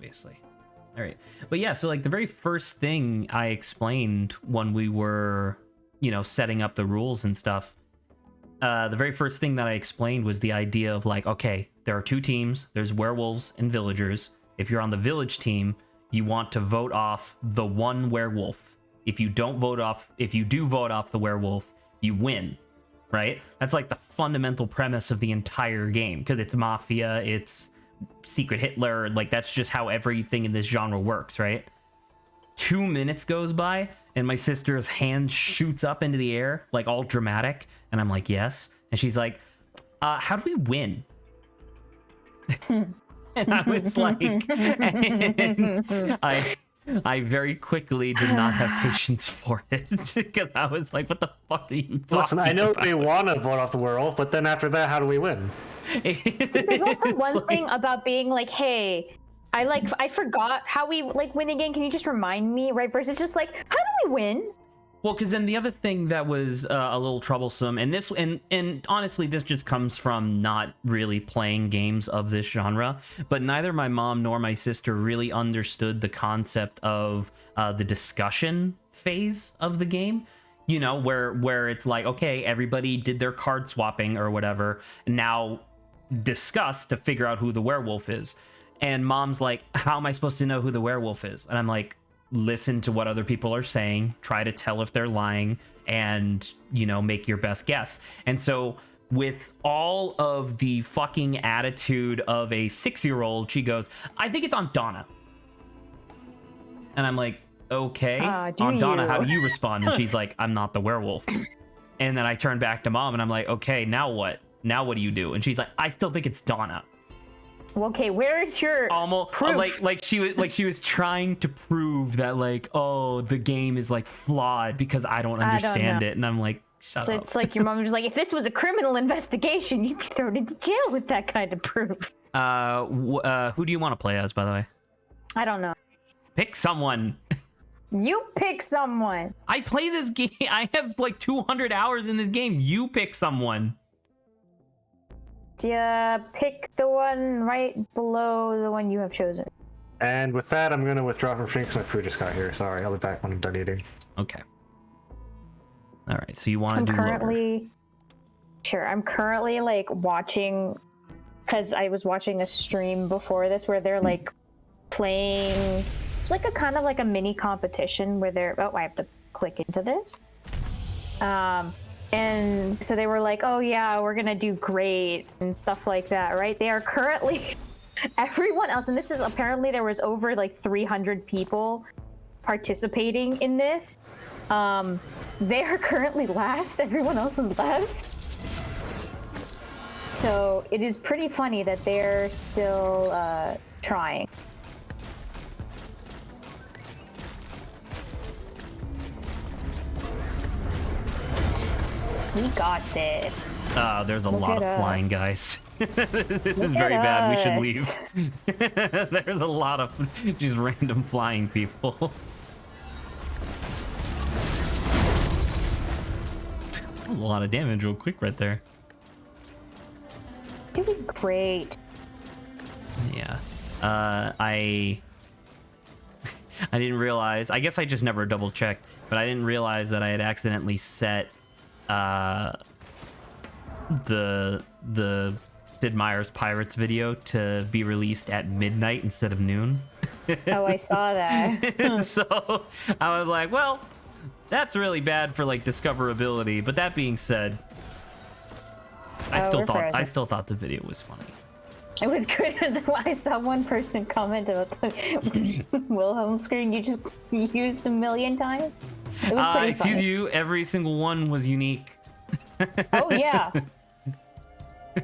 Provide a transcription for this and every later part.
obviously. All right. But yeah, so like the very first thing I explained when we were, setting up the rules and stuff, the very first thing that I explained was the idea of like, okay, there are two teams. There's werewolves and villagers. If you're on the village team, you want to vote off the one werewolf. If you do vote off the werewolf, you win, right? That's like the fundamental premise of the entire game, because it's Mafia, it's Secret Hitler, like that's just how everything in this genre works, right? 2 minutes goes by and my sister's hand shoots up into the air, like all dramatic, and I'm like, yes. And she's like, how do we win? And I was like, and I very quickly did not have patience for it, because I was like, what the fuck are you talking Listen, I know about? they want to vote off the werewolf, but then after that, how do we win? So there's also one thing about being like, hey, I forgot how we like win again. Can you just remind me, right? Versus just like, how do we win? Well, because then the other thing that was a little troublesome, and honestly, this just comes from not really playing games of this genre, but neither my mom nor my sister really understood the concept of the discussion phase of the game. Where it's like, okay, everybody did their card swapping or whatever, and now discuss to figure out who the werewolf is. And mom's like, how am I supposed to know who the werewolf is? And I'm like, listen to what other people are saying, try to tell if they're lying, and make your best guess. And so with all of the fucking attitude of a 6-year-old, she goes, I think it's on Donna. And I'm like, okay, on Donna, how do you respond? And she's like, I'm not the werewolf. And then I turn back to mom and I'm like, okay, now what do you do? And she's like, I still think it's Donna. Okay, where's your almost proof? like she was trying to prove that like, oh, the game is like flawed because I don't understand it, and I'm like, shut up. It's like your mom was like, if this was a criminal investigation, you'd be thrown into jail with that kind of proof. Who do you want to play as, by the way? I don't know. Pick someone. You pick someone. I play this game. I have like 200 hours in this game. You pick someone. Pick the one right below the one you have chosen. And with that, I'm going to withdraw from stream because my food just got here. Sorry, I'll be back when I'm done eating. Okay. All right, so you want to do lower. Sure, I'm currently like watching, because I was watching a stream before this where they're like playing, it's like a kind of like a mini competition where they're, I have to click into this. And so they were like, oh yeah, we're gonna do great and stuff like that, right? They are currently, everyone else, and this is apparently there was over like 300 people participating in this. They are currently last, everyone else is left. So it is pretty funny that they're still trying. We got this. There's a lot of flying guys. This is very bad. We should leave. There's a lot of just random flying people. That was a lot of damage real quick right there. Doing great. Yeah. I didn't realize. I guess I just never double checked, but I didn't realize that I had accidentally set the Sid Meier's Pirates video to be released at midnight instead of noon. Oh, I saw that. So I was like, well, that's really bad for like discoverability. But that being said, I still thought the video was funny. It was good. I saw one person comment about the Wilhelm screen you just used a million times. It was pretty excuse funny. you, every single one was unique. Oh yeah.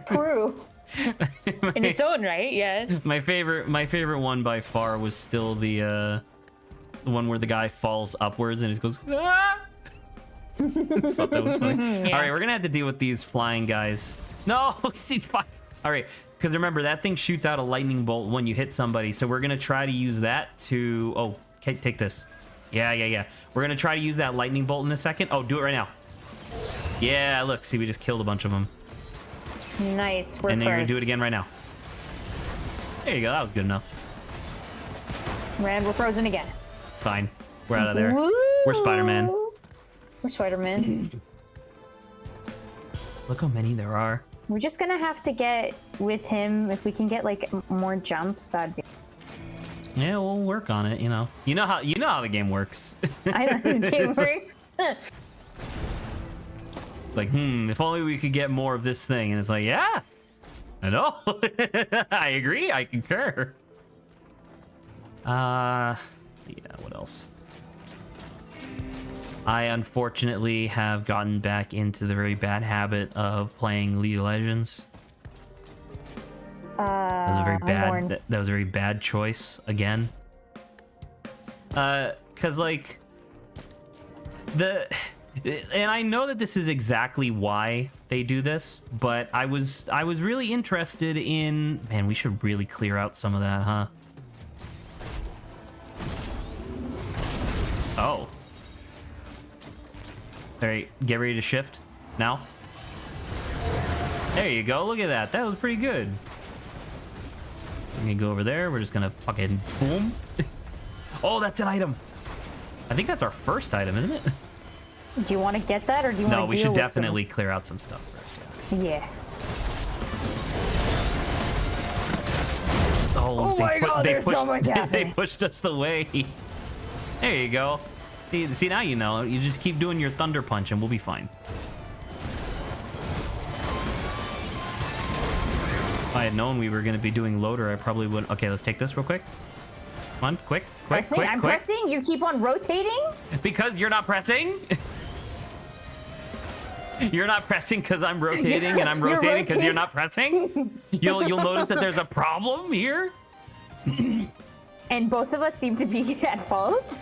True. In its own right, yes. My favorite one by far was still the one where the guy falls upwards and he goes, ah! I thought that was funny. Yeah. All right, we're gonna have to deal with these flying guys. No, all right, because remember that thing shoots out a lightning bolt when you hit somebody, so we're gonna try to use that to. Oh, okay, take this. Yeah. We're gonna try to use that lightning bolt in a second. Oh, do it right now. Yeah, look, see, we just killed a bunch of them. Nice. And then you're gonna do it again right now. There you go. That was good enough. Red, we're frozen again. Fine. We're out of there. Woo! We're Spider-Man. We're Spider-Man. Look how many there are. We're just gonna have to get with him. If we can get like more jumps, that'd be. Yeah, we'll work on it. You know how the game works. I don't know. Game works. It's like, if only we could get more of this thing. And it's like, yeah, I know. I agree. I concur. Yeah, what else? I unfortunately have gotten back into the very bad habit of playing League of Legends. That was a very bad. That was a very bad choice again. Cause like and I know that this is exactly why they do this, but I was really interested in. Man, we should really clear out some of that, huh? Oh. All right, get ready to shift now. There you go. Look at that. That was pretty good. I'm gonna go over there. We're just gonna fucking boom. Oh, that's an item. I think that's our first item, isn't it? Do you want to get that, or do you want to? No, we should definitely clear out some stuff first. Yeah. Oh my God, there's so much They happening. pushed us away. There you go. See, now you know. You just keep doing your thunder punch and we'll be fine. If I had known we were going to be doing loader, I probably would. Okay, let's take this real quick. Come on, quick. I'm pressing. You keep on rotating. Because you're not pressing. You're not pressing because I'm rotating, and I'm rotating because you're not pressing. You'll notice that there's a problem here. And both of us seem to be at fault.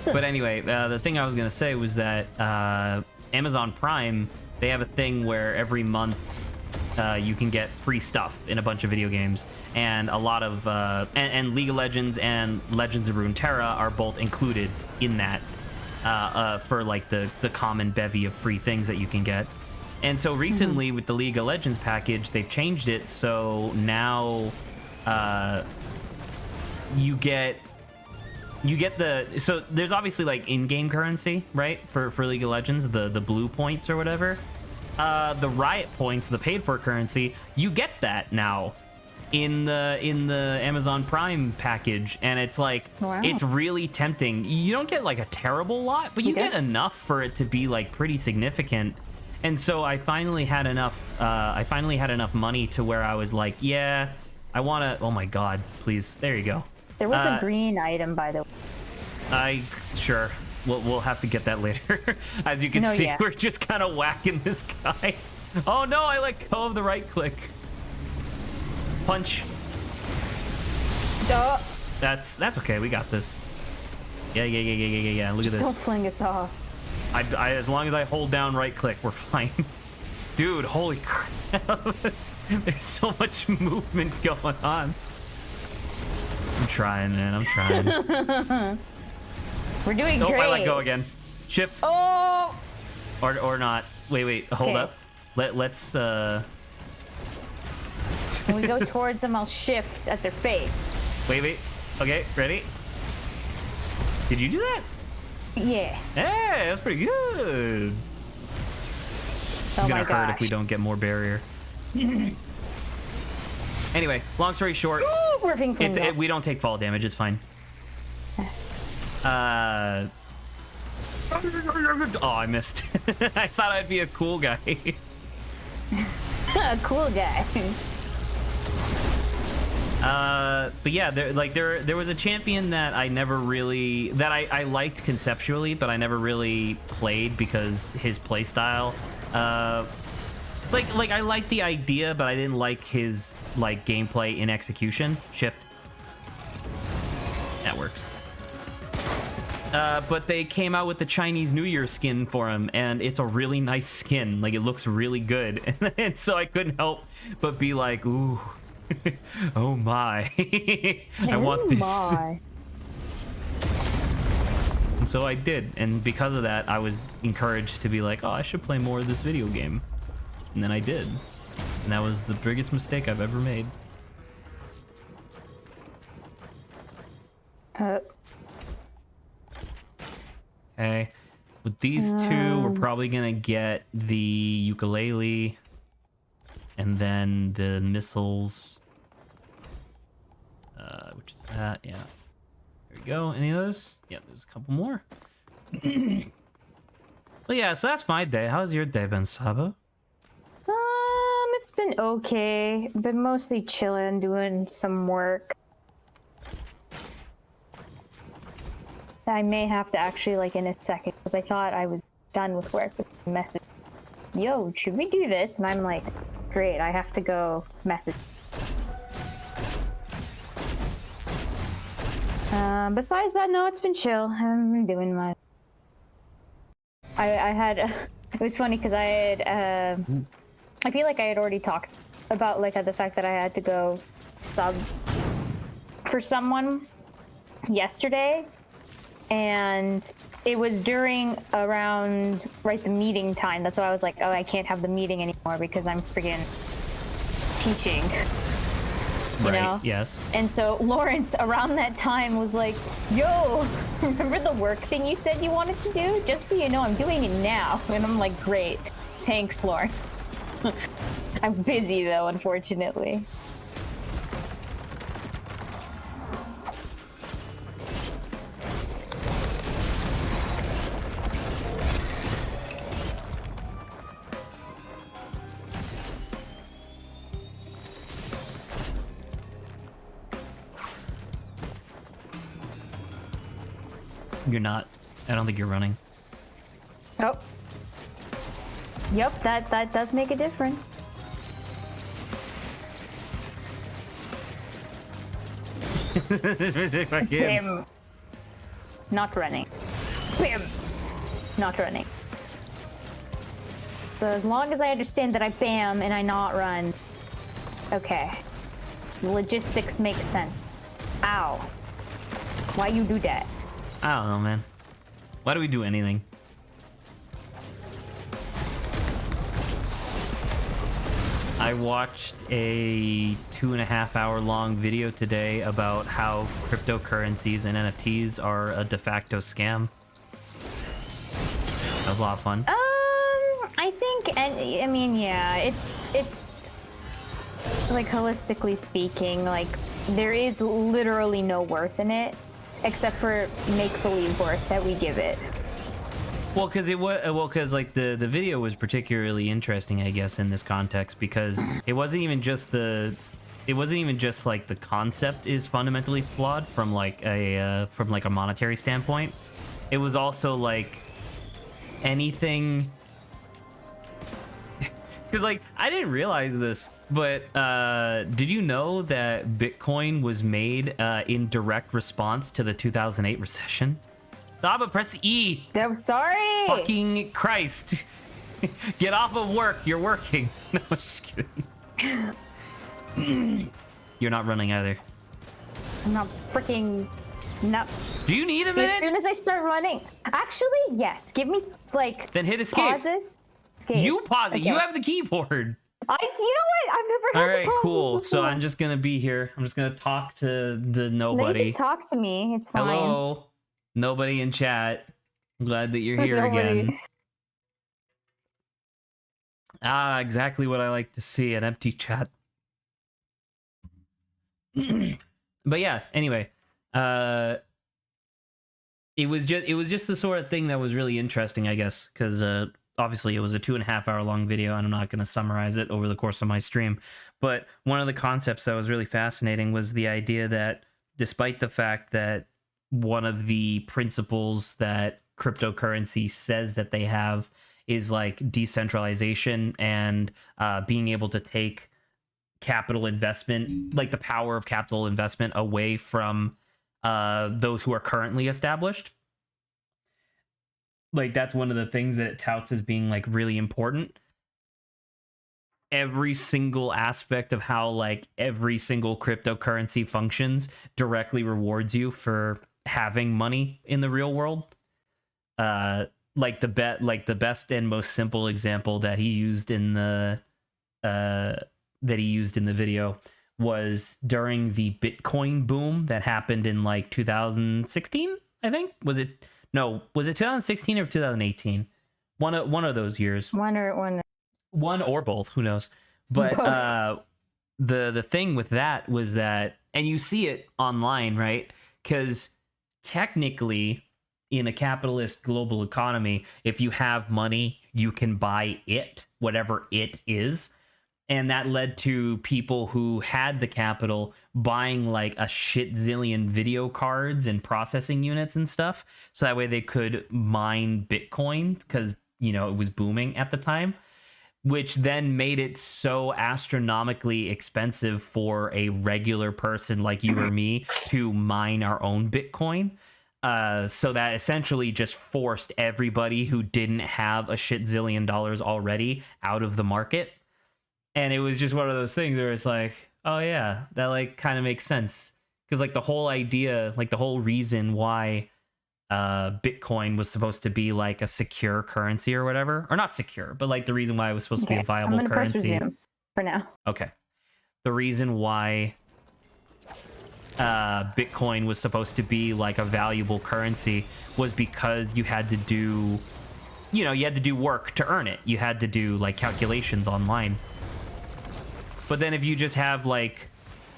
But anyway, the thing I was gonna say was that Amazon Prime, they have a thing where every month you can get free stuff in a bunch of video games, and a lot of and League of Legends and Legends of Runeterra are both included in that for like the common bevy of free things that you can get. And so recently with the League of Legends package, they've changed it so now you get so there's obviously like in-game currency, right, for League of Legends, the blue points or whatever. The Riot points, the paid for currency, you get that now in the Amazon Prime package, and it's like, wow. It's really tempting. You don't get like a terrible lot, but you get enough for it to be like pretty significant. And so I finally had enough money to where I was like, yeah, I want to. Oh my God, please, there you go. There was a green item, by the way. Sure. We'll have to get that later. As you can see, we're just kind of whacking this guy. Oh no, I let go of the right click. Punch. Duh. That's okay. We got this. Yeah. Look at this. Don't fling us off. I as long as I hold down right click, we're fine. Dude, holy crap. There's so much movement going on. I'm trying, man. I'm trying. We're doing great. Oh, I let go again. Shift. Oh. Or not. Wait. Hold up. Let's. When we go towards them, I'll shift at their face. Wait. Okay, ready? Did you do that? Yeah. Hey, that's pretty good. It's gonna hurt if we don't get more barrier. Anyway, long story short, we don't take fall damage. It's fine. Oh, I missed. I thought I'd be a cool guy. A cool guy. But yeah, there was a champion that I never really I liked conceptually, but I never really played because his playstyle. Like I liked the idea, but I didn't like his like gameplay in execution. Shift. That works. But they came out with the Chinese New Year skin for him, and it's a really nice skin. Like, it looks really good. And so I couldn't help but be like, ooh, oh my. I want this. My. And so I did. And because of that, I was encouraged to be like, oh, I should play more of this video game. And then I did. And that was the biggest mistake I've ever made. Uh, Okay. With these two, we're probably gonna get the ukulele and then the missiles. Which is that, yeah. There we go. Any of those? Yeah, there's a couple more. Well, yeah, so that's my day. How's your day been, Sabo? it's been okay. Been mostly chilling, doing some work. I may have to actually, like, in a second, because I thought I was done with work with the message. Yo, should we do this? And I'm like, great, I have to go message. Besides that, no, it's been chill. I haven't been doing much. I had, it was funny because I had, I feel like I had already talked about, like, the fact that I had to go sub for someone yesterday. And it was during around, right, the meeting time. That's why I was like, oh, I can't have the meeting anymore because I'm friggin' teaching. You know? Yes. And so Lawrence, around that time, was like, yo, remember the work thing you said you wanted to do? Just so you know, I'm doing it now. And I'm like, great. Thanks, Lawrence. I'm busy, though, unfortunately. You're not. I don't think you're running. Oh. Yep, that does make a difference. Bam. Not running. Bam. Not running. So as long as I understand that I bam and I not run, okay. Logistics make sense. Ow. Why you do that? I don't know, man. Why do we do anything? I watched a 2.5 hour long video today about how cryptocurrencies and NFTs are a de facto scam. That was a lot of fun. I think, and I mean, yeah, it's like, holistically speaking, like, there is literally no worth in it, except for make-believe worth that we give it. Well, because like the video was particularly interesting, I guess, in this context, because it wasn't even just like the concept is fundamentally flawed from like a monetary standpoint. It was also like anything, because like I didn't realize this, but did you know that Bitcoin was made in direct response to the 2008 recession? Saba, press E. I'm sorry. Fucking Christ. Get off of work. You're working. No, I'm just kidding. You're not running either. I'm not freaking. No. Do you need a See, minute? as soon as I start running, actually, yes. Give me like. Then hit escape. Pauses. Escape. You pause it. Okay. You have the keyboard. You know what? I've never had All the right, pauses cool. before. So I'm just gonna be here. I'm just gonna talk to the No, nobody. you can talk to me. It's fine. Hello, nobody in chat. I'm glad that you're here Nobody. again. Ah, exactly what I like to see, an empty chat. But yeah, anyway, it was just the sort of thing that was really interesting, I guess, because obviously it was a 2.5 hour long video, and I'm not going to summarize it over the course of my stream. But one of the concepts that was really fascinating was the idea that despite the fact that one of the principles that cryptocurrency says that they have is like decentralization and being able to take capital investment, like the power of capital investment, away from those who are currently established. Like, that's one of the things that it touts as being like really important. Every single aspect of how like every single cryptocurrency functions directly rewards you for having money in the real world. Like the best and most simple example that he used in the video was during the Bitcoin boom that happened in like 2016, I think. Was it 2016 or 2018? One of those years. One Or both, who knows. But Both. the thing with that was that, and you see it online, right? Because technically in a capitalist global economy, if you have money, you can buy it, whatever it is. And that led to people who had the capital buying like a shit zillion video cards and processing units and stuff. So that way they could mine Bitcoin because, you know, it was booming at the time, which then made it so astronomically expensive for a regular person like you or me to mine our own Bitcoin. So that essentially just forced everybody who didn't have a shit zillion dollars already out of the market. And it was just one of those things where it's like, oh yeah, that like kind of makes sense. Because like the whole idea, like the whole reason why Bitcoin was supposed to be like a secure currency or whatever, or not secure, but like the reason why it was supposed to be a viable I'm gonna press currency. resume for now. Okay. The reason why Bitcoin was supposed to be like a valuable currency was because you had to do, you know, you had to do work to earn it. You had to do like calculations online. But then if you just have like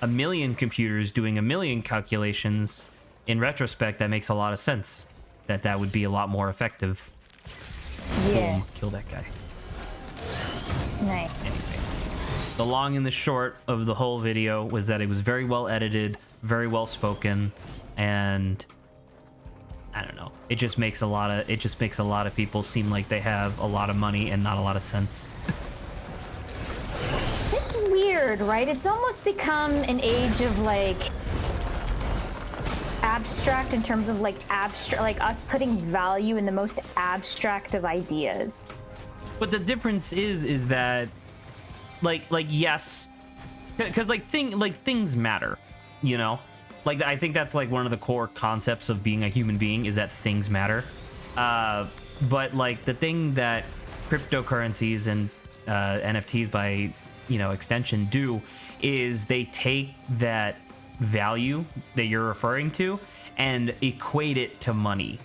a million computers doing a million calculations, in retrospect, that makes a lot of sense. That would be a lot more effective. Yeah. Boom, kill that guy. Nice. Anyway, the long and the short of the whole video was that it was very well edited, very well spoken, and I don't know. It just makes a lot of people seem like they have a lot of money and not a lot of sense. It's weird, right? It's almost become an age of like abstract in terms of like abstract, like us putting value in the most abstract of ideas. But the difference is that like yes, because things matter, you know. Like I think that's like one of the core concepts of being a human being is that things matter. But like the thing that cryptocurrencies and NFTs by, you know, extension do is they take that value that you're referring to and equate it to money.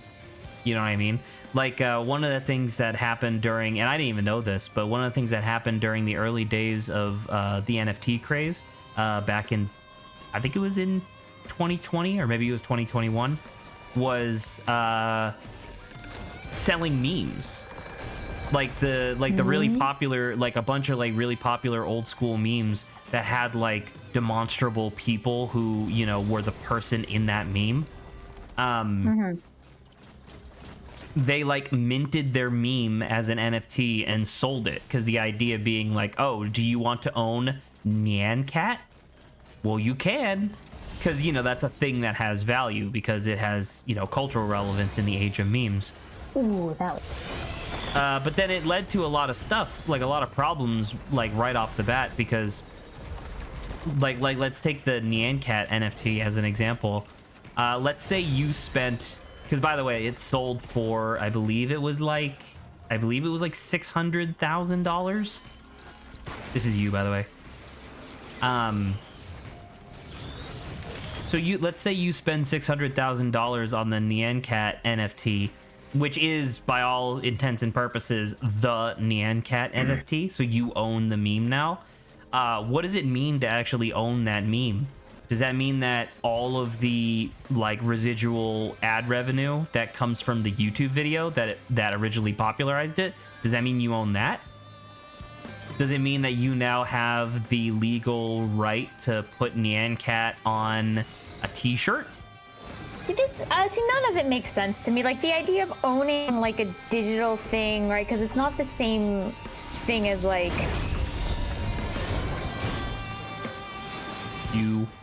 You know what I mean? Like one of the things that happened during, and I didn't even know this, but one of the things that happened during the early days of the NFT craze back in, I think it was in 2020 or maybe it was 2021, was selling memes. Like the really popular, like a bunch of like really popular old school memes that had like demonstrable people who, you know, were the person in that meme. They like minted their meme as an NFT and sold it, because the idea being like, oh, do you want to own Nyan Cat? Well, you can, because, you know, that's a thing that has value because it has, you know, cultural relevance in the age of memes. Ooh, that was... But then it led to a lot of stuff, like a lot of problems, like right off the bat, because like let's take the Nyan Cat NFT as an example. Let's say you spent, because by the way, it sold for, I believe it was like $600,000. This is you, by the way. So let's say you spend $600,000 on the Nyan Cat NFT, which is, by all intents and purposes, the Nyan Cat NFT. So you own the meme now. What does it mean to actually own that meme? Does that mean that all of the like residual ad revenue that comes from the YouTube video that originally popularized it, does that mean you own that? Does it mean that you now have the legal right to put Nyan Cat on a t-shirt? See, none of it makes sense to me. Like the idea of owning like a digital thing, right? Because it's not the same thing as like...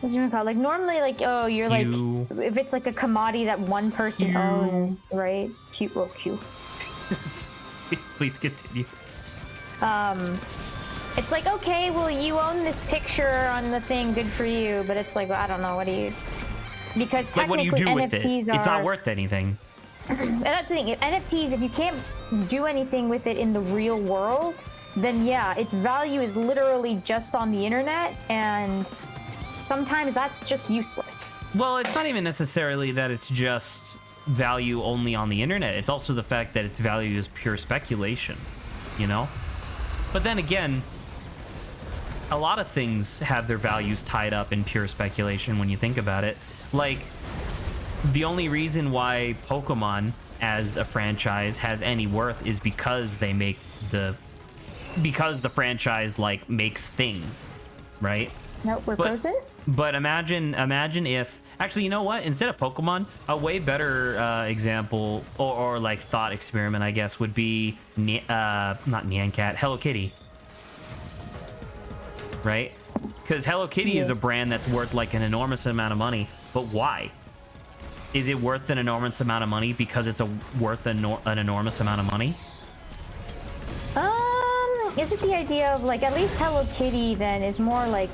What do you call it? Like normally, like, oh, you're like, if it's like a commodity that one person owns, right? Q. Please continue. It's like, okay, well, you own this picture on the thing, good for you. But it's like, well, I don't know, what do you? Because like, what do you do NFTs with it? It's not worth anything. And that's the thing. NFTs, if you can't do anything with it in the real world, then yeah, its value is literally just on the internet, and sometimes that's just useless. Well, it's not even necessarily that it's just value only on the internet. It's also the fact that its value is pure speculation, you know? But then again, a lot of things have their values tied up in pure speculation when you think about it. Like, the only reason why Pokemon as a franchise has any worth is because they make because the franchise like makes things, right? No, we're frozen? But imagine if actually, you know what? Instead of Pokemon, a way better example or like thought experiment, I guess, would be not Nyan Cat, Hello Kitty. Right? Because Hello Kitty is a brand that's worth like an enormous amount of money. But why? Is it worth an enormous amount of money because it's worth an enormous amount of money? Is it the idea of like at least Hello Kitty then is more like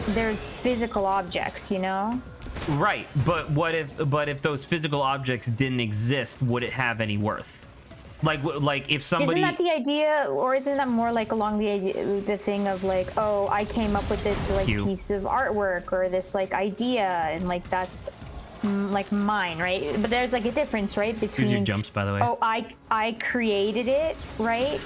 there's physical objects, you know? Right, but what if those physical objects didn't exist, would it have any worth? Like if somebody... Isn't that the idea, or isn't that more like along the thing of like, oh, I came up with this like piece of artwork or this like idea, and like that's like mine, right? But there's like a difference, right, between... Here's your jumps, by the way. Oh, I created it, right?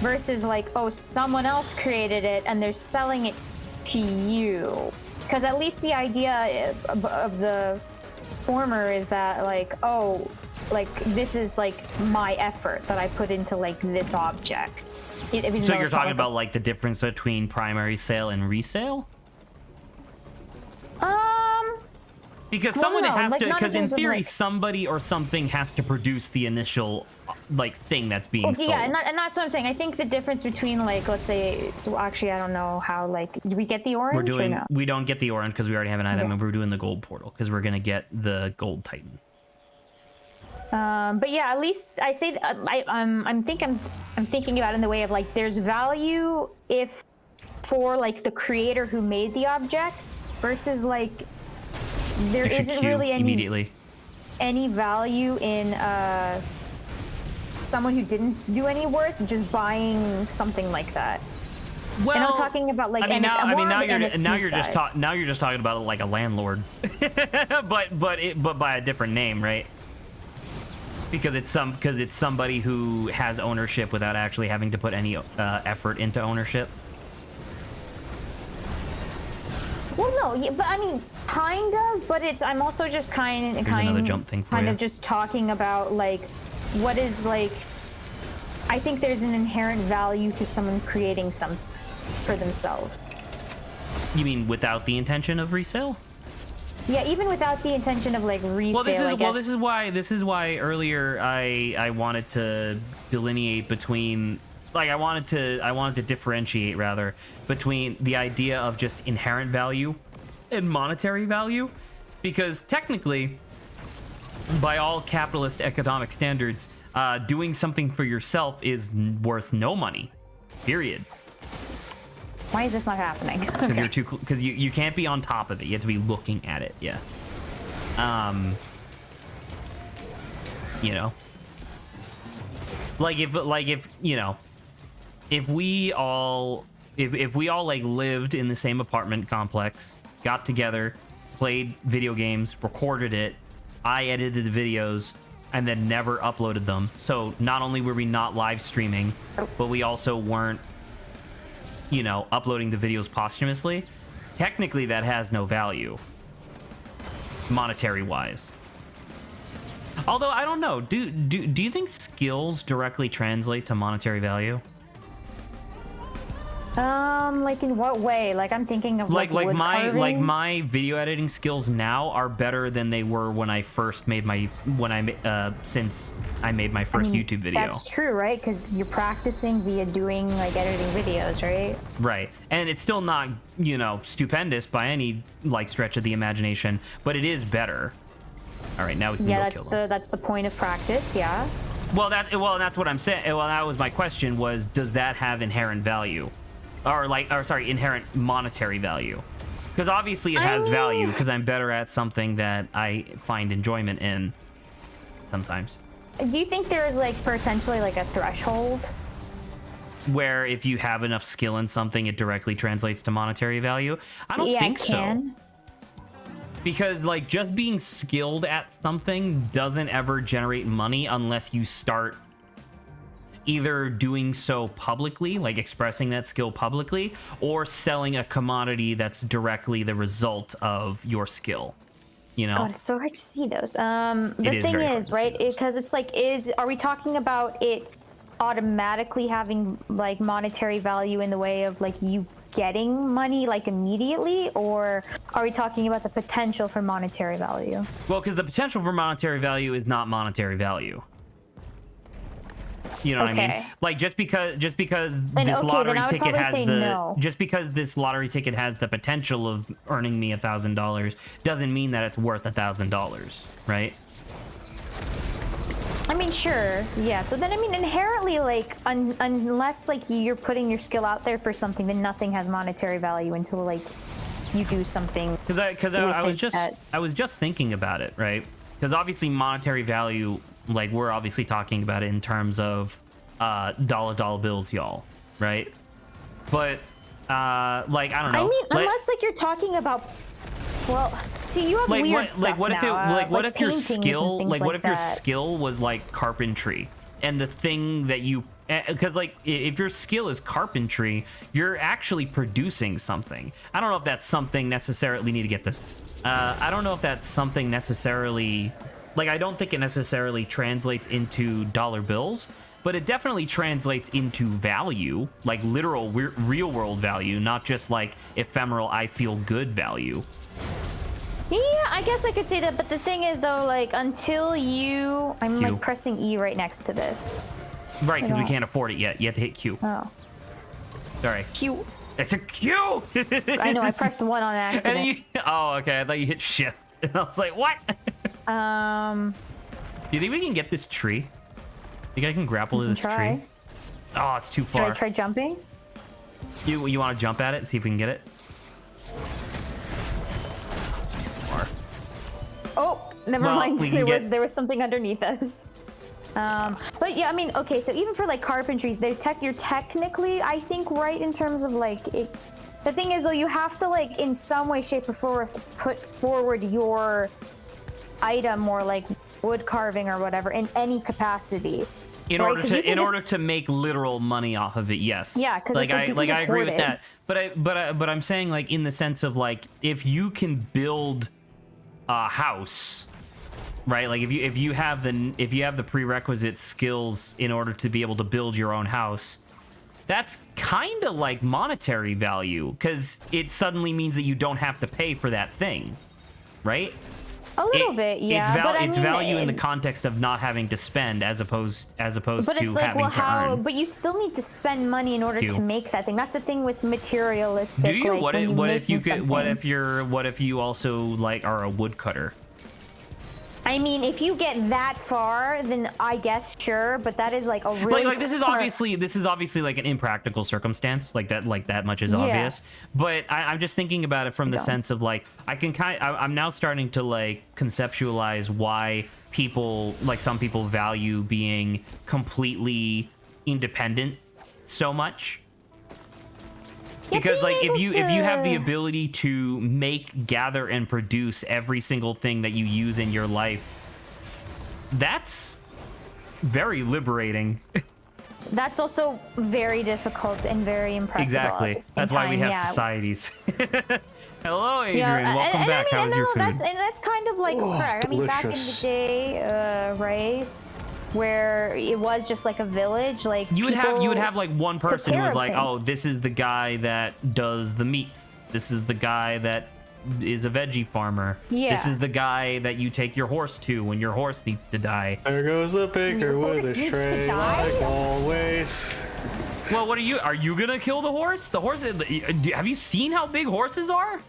Versus like, oh, someone else created it and they're selling it to you. Because at least the idea of the former is that like, oh, like this is like my effort that I put into like this object. So you're talking about like the difference between primary sale and resale? Because someone has to, because in theory, somebody or something has to produce the initial, like, thing that's being sold. Yeah, and that's what I'm saying. I think the difference between, like, let's say, well, actually, I don't know how, like, do we get the orange or no? We don't get the orange because we already have an item, and we're doing the gold portal because we're going to get the gold titan. But yeah, at least I say, I'm thinking about it in the way of, like, there's value if for, like, the creator who made the object versus, like, there isn't really any value in someone who didn't do any worth just buying something like that. Well, and I'm talking about like now you're just talking about like a landlord, but by a different name, right? Because it's somebody who has ownership without actually having to put any effort into ownership. Well, no, yeah, but I mean, kind of. But I'm also just kind of just talking about like what is like. I think there's an inherent value to someone creating some for themselves. You mean without the intention of resale? Yeah, even without the intention of like resale. This is why earlier I wanted to delineate between. Like I wanted to differentiate rather between the idea of just inherent value and monetary value, because technically, by all capitalist economic standards, doing something for yourself is worth no money. Period. Why is this not happening? Because you can't be on top of it. You have to be looking at it. Yeah. You know. Like if you know. If we all like lived in the same apartment complex, got together, played video games, recorded it, I edited the videos, and then never uploaded them. So not only were we not live streaming, but we also weren't, you know, uploading the videos posthumously. Technically, that has no value, monetary wise. Although I don't know, do you think skills directly translate to monetary value? Like in what way? Like I'm thinking of like my video editing skills now are better than they were when I first made since I made my first YouTube video. That's true, right? Because you're practicing via doing like editing videos, right? Right, and it's still not, you know, stupendous by any like stretch of the imagination, but it is better. All right, now we can go kill them. That's the point of practice, yeah. Well, that's what I'm saying. Well, that was my question: was does that have inherent value? Inherent monetary value? Because obviously it has value because I'm better at something that I find enjoyment in sometimes. Do you think there is like potentially like a threshold? where if you have enough skill in something, it directly translates to monetary value? I don't Yeah, think it can. so. Because like just being skilled at something doesn't ever generate money unless you start either doing so publicly, like expressing that skill publicly, or selling a commodity that's directly the result of your skill. You know? God, it's so hard to see those. The is thing very hard is, to see right? those. Because it's like, are we talking about it automatically having like monetary value in the way of like you getting money like immediately, or are we talking about the potential for monetary value? Well, because the potential for monetary value is not monetary value. You know what I mean? Okay. Like just because this okay, then lottery I would ticket probably has say the no. just because this lottery ticket has the potential of earning me $1,000 doesn't mean that it's worth $1,000, right? I mean, sure, yeah. So then, I mean, inherently, like, unless like you're putting your skill out there for something, then nothing has monetary value until like you do something. Because I was with it I was just thinking about it, right? Because obviously monetary value, like we're obviously talking about it in terms of dollar bills, y'all, right? But like I don't know. I mean, unless like you're talking about. Well, see, you have like weird what stuff what if it now, what if your paintings and skill things like what if your that. skill was like carpentry, and the thing that you, because like if your skill is carpentry, you're actually producing something. I don't know if that's something necessarily, need to get this, I don't know if that's something necessarily, like I don't think it necessarily translates into dollar bills, but it definitely translates into value, like literal real world value, not just like ephemeral I feel good value. Yeah, I guess I could say that, but the thing is, though, like, until you... I'm, Q. like, pressing E right next to this. Right, because we don't- can't afford it yet. You have to hit Q. Oh. Sorry. Q. It's a Q! I know, I pressed 1 on And accident. then you, oh, okay. I thought you hit shift. And I was like, what? Do you think we can get this tree? Think I can grapple to this try. tree? Oh, it's too Should I far. try jumping? You want to jump at it? See if we can get it? It's too far. Oh, never Well, mind. we can There was something underneath us. But yeah, I mean, okay, so even for like carpentry, you're technically, I think, right in terms of like it. The thing is, though, you have to like in some way, shape, or form put forward your item or like wood carving or whatever in any capacity. In right? order 'Cause you to can in just- order to make literal money off of it, yes. Yeah, 'cause like it's like you can I just agree hoard with it. that. But I'm saying like in the sense of like if you can build a house, right? Like if you have the prerequisite skills in order to be able to build your own house, that's kind of like monetary value, because it suddenly means that you don't have to pay for that thing, right? A little bit, yeah. It's, but I it's mean, value in the context of not having to spend, as opposed But to it's like, having well, to how? earn. But you still need to spend money in order You. to make that thing. That's the thing with materialistic. Do you? Like, What when if, you what if you making could? What something. if you also like are a woodcutter? I mean, if you get that far, then I guess sure. But that is like a really Like this is far- obviously like an impractical circumstance. Like that much is Yeah. obvious. But I'm just thinking about it from the Yeah. sense of like I'm now starting to like conceptualize why people, like some people, value being completely independent so much. Yeah, Because being like if able you have the to- ability to make, gather, and produce every single thing that you use in your life, that's very liberating. That's also very difficult and very impressive. all at Exactly. the same That's why we time, have yeah. societies. Hello, Adrian. Yeah, Welcome back. I How mean, was your no, food? that's kind of like correct. I mean, back in the delicious. day, right, where it was just like a village, like You would people have like one person who care was of like, "Oh, things. this is the guy that does the meats. This is the guy that is a veggie farmer. Yeah. This is the guy that you take your horse to when your horse needs to die." There goes the baker Your with horse his needs to tray, die? like always. Well, what are you gonna kill the horse? The horse. Have you seen how big horses are?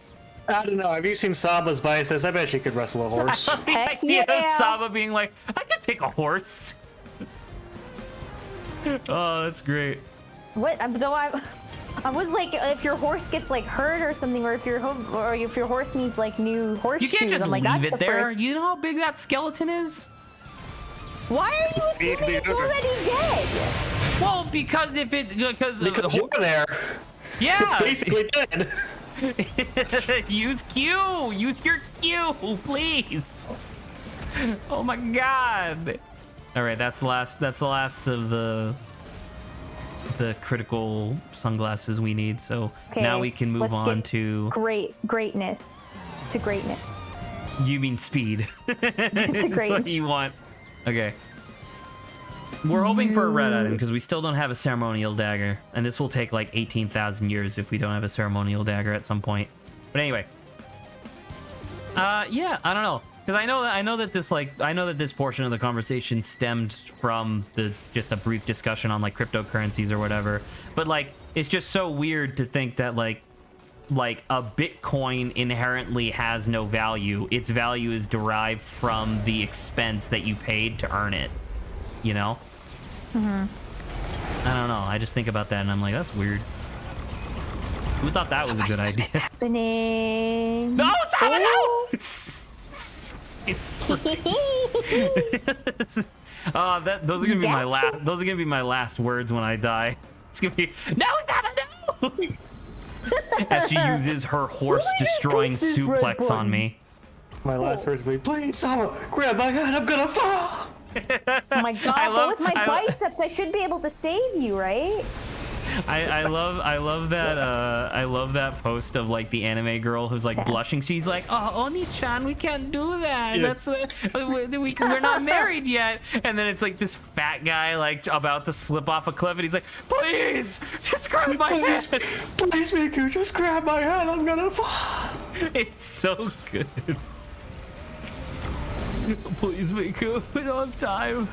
I don't know. Have you seen Saba's biceps? I bet she could wrestle a horse. The Heck idea yeah. of Saba being like, I could take a horse. Oh, that's great. What? Though I was like, if your horse gets like hurt or something, or if your horse needs like new You horseshoes, can't just I'm like, leave that's it the there. first. You know how big that skeleton is? Why are you assuming it's already dead? Well, because because you're there. yeah, It's basically dead. use Q. Use your Q, please. Oh my god. All right, that's the last. That's the last of the critical sunglasses we need. So now we can move on to greatness. To greatness. You mean speed? It's great. what you want. Okay. We're hoping for a red item because we still don't have a ceremonial dagger, and this will take like 18,000 years if we don't have a ceremonial dagger at some point. But anyway, yeah, I don't know, because I know that this portion of the conversation stemmed from just a brief discussion on like cryptocurrencies or whatever. But like, it's just so weird to think that like a Bitcoin inherently has no value. Its value is derived from the expense that you paid to earn it. You know? I don't know. I just think about that and I'm like, that's weird. Who thought that was a good idea? Happening. No, Saba, no! Those are gonna be my last. Those are gonna be my last words when I die. It's gonna be no, Saba, no! As she uses her horse-destroying suplex on me. My last words will be, please, Saba, grab my hand, I'm gonna fall! Oh my god, but with my biceps, I should be able to save you, right? I love that post of like the anime girl who's like blushing. She's like, oh, Oni-chan, we can't do that. Yeah. That's we're not married yet. And then it's like this fat guy like about to slip off a cliff, and he's like, please, just grab my hand. Please, Miku, just grab my hand, I'm gonna fall. It's so good. Please, Miku, we don't have time.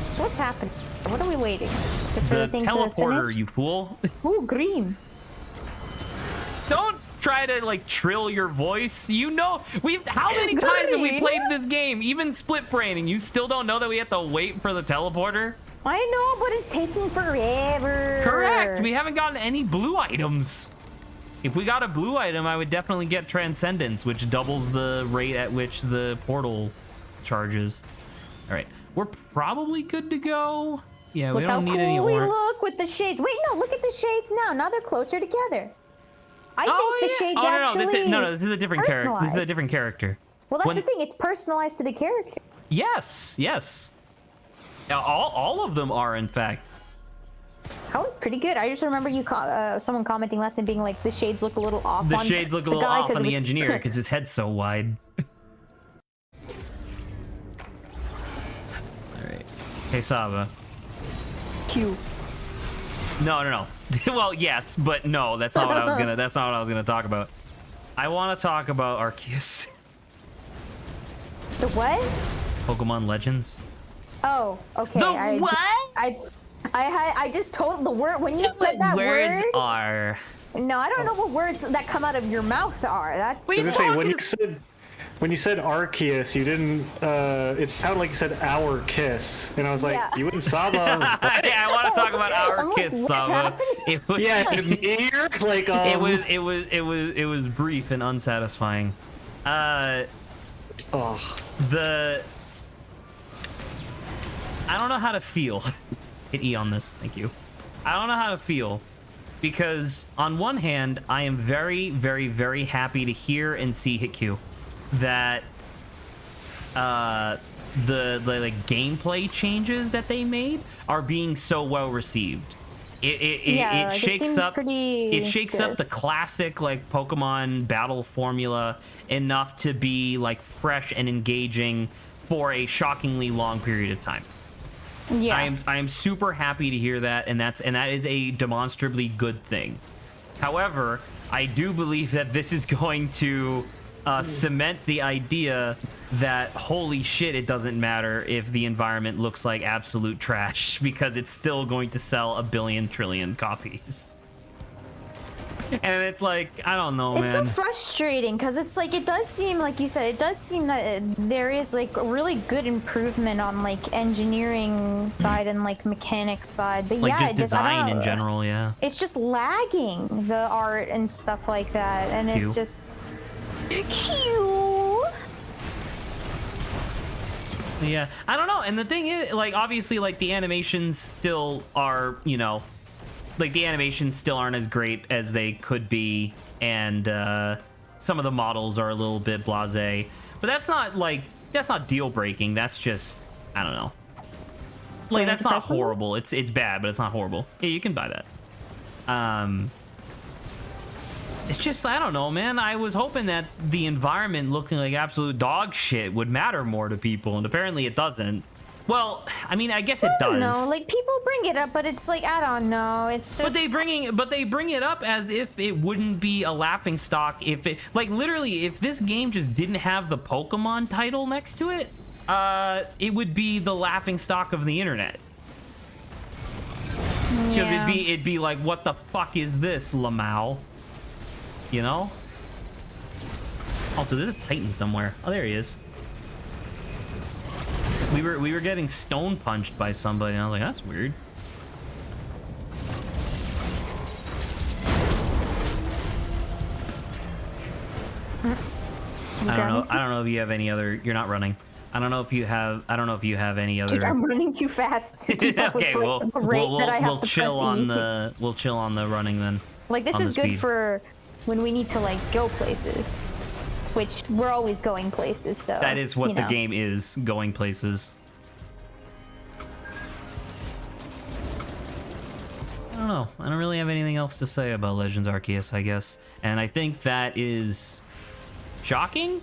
So what's happening? What are we waiting? Just for The the thing to teleporter, finish? you fool. Ooh, green. Don't try to like trill your voice. You know, how many times have we Green. played this game? Even split brain, and you still don't know that we have to wait for the teleporter? I know, but it's taking forever. Correct. We haven't gotten any blue items. If we got a blue item, I would definitely get Transcendence, which doubles the rate at which the portal charges. All right. We're probably good to go. Yeah, Look we don't how need any cool we more. look with the shades. Wait, no, look at the shades now. Now they're closer together. I Oh, think the yeah. shades Oh, actually. this is a different character. This is a different character. Well, that's When- the thing. It's personalized to the character. Yes, yes. Yeah, all of them are, in fact. That was pretty good. I just remember someone commenting last time being like, the shades look a little off. The on shades look a the little guy off 'cause on it the was- engineer because his head's so wide. All right. Hey, Saba. Q. No. Well, yes, but no. That's not what I was gonna. That's not what I was gonna talk about. I want to talk about Arceus. The what? Pokemon Legends. Oh, okay. The what? I just told the word when you said that words word. are. No, I don't know what words that come out of your mouth are. That's Wait, I was gonna say, when you said Arceus, you didn't. It sounded like you said our kiss, and I was like, Yeah. you and Saba. I want to talk about our I'm like, kiss, what's Saba. happening? It was, Yeah, here, like it was brief and unsatisfying. Oh, I don't know how to feel. Hit E on this, thank you. I don't know how to feel because on one hand, I am very, very, very happy to hear and see Hikyu that the like gameplay changes that they made are being so well received. It shakes up the classic like Pokemon battle formula enough to be like fresh and engaging for a shockingly long period of time. Yeah. I am super happy to hear that, and that is a demonstrably good thing. However, I do believe that this is going to cement the idea that holy shit, it doesn't matter if the environment looks like absolute trash because it's still going to sell 1 billion trillion copies. And it's like, I don't know, It's man. so frustrating because it's like, it does seem like you said, it does seem that there is like a really good improvement on like engineering side and like mechanics side, but Like yeah, just it just, I design don't in know. general, yeah. It's just lagging, the art and stuff like that, and it's Cute. just cute. Yeah, I don't know. And the thing is, like, obviously, like, the animations still are, you know, like, the animations still aren't as great as they could be, and some of the models are a little bit blasé. But that's not, like, that's not deal-breaking. That's just, I don't know. Like, that's not horrible. It's bad, but it's not horrible. Yeah, you can buy that. It's just, I don't know, man. I was hoping that the environment looking like absolute dog shit would matter more to people, and apparently it doesn't. Well, I mean, I guess it does. No, like, people bring it up, but it's like, I don't know. It's just... But they bring it up as if it wouldn't be a laughing stock if it, like, literally, if this game just didn't have the Pokemon title next to it, it would be the laughing stock of the internet. Because Yeah. it'd be like, what the fuck is this, Lamau? You know? Also, there's a Titan somewhere. Oh, there he is. We were getting stone punched by somebody, and I was like, that's weird. I don't know if you have any other. You're not running. I don't know if you have any other. Dude, I'm running too fast to keep up with like, the rate that I have to chill press on E. we'll chill on the running then. Like, this on is the good speed. for when we need to, like, go places. Which, we're always going places, so... That is what you the know. game is, going places. I don't know. I don't really have anything else to say about Legends Arceus, I guess. And I think that is shocking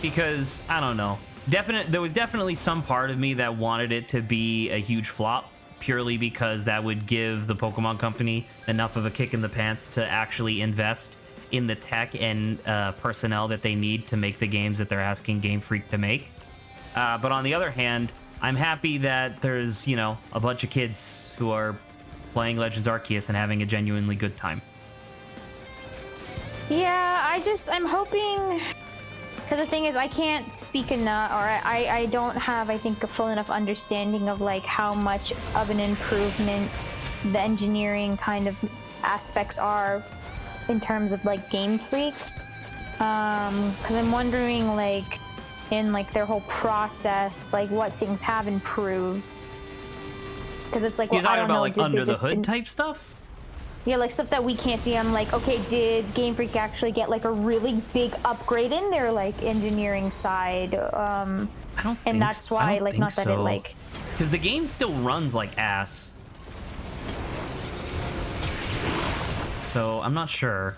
because, I don't know. There was definitely some part of me that wanted it to be a huge flop purely because that would give the Pokemon Company enough of a kick in the pants to actually invest in the tech and personnel that they need to make the games that they're asking Game Freak to make. But on the other hand, I'm happy that there's, you know, a bunch of kids who are playing Legends Arceus and having a genuinely good time. Yeah, I'm hoping... Because the thing is, I can't speak enough, or I don't have, I think, a full enough understanding of, like, how much of an improvement the engineering kind of aspects are in terms of, like, Game Freak. Because I'm wondering, like, in, like, their whole process, like, what things have improved. Because it's like, well, You're I talking don't about, know, like, did they under the just hood type stuff? Yeah, like stuff that we can't see. I'm like, okay, did Game Freak actually get like a really big upgrade in their like engineering side? I don't think And that's so. I why, don't like, think not that it so. like. Because the game still runs like ass. So I'm not sure.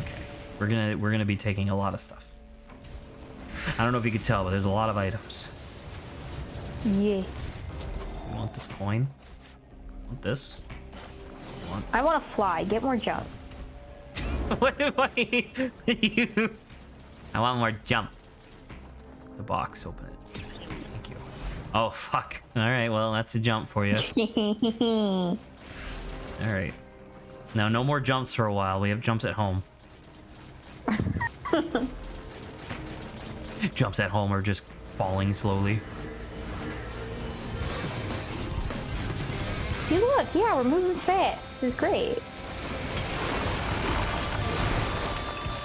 Okay, we're gonna be taking a lot of stuff. I don't know if you could tell, but there's a lot of items. Yeah. You want this coin? Want this? I want to fly. Get more jump. What you? I want more jump. The box, open it. Thank you. Oh fuck. All right, well that's a jump for you. All right. Now no more jumps for a while. We have jumps at home. Jumps at home are just falling slowly. See, look, yeah, we're moving fast. This is great.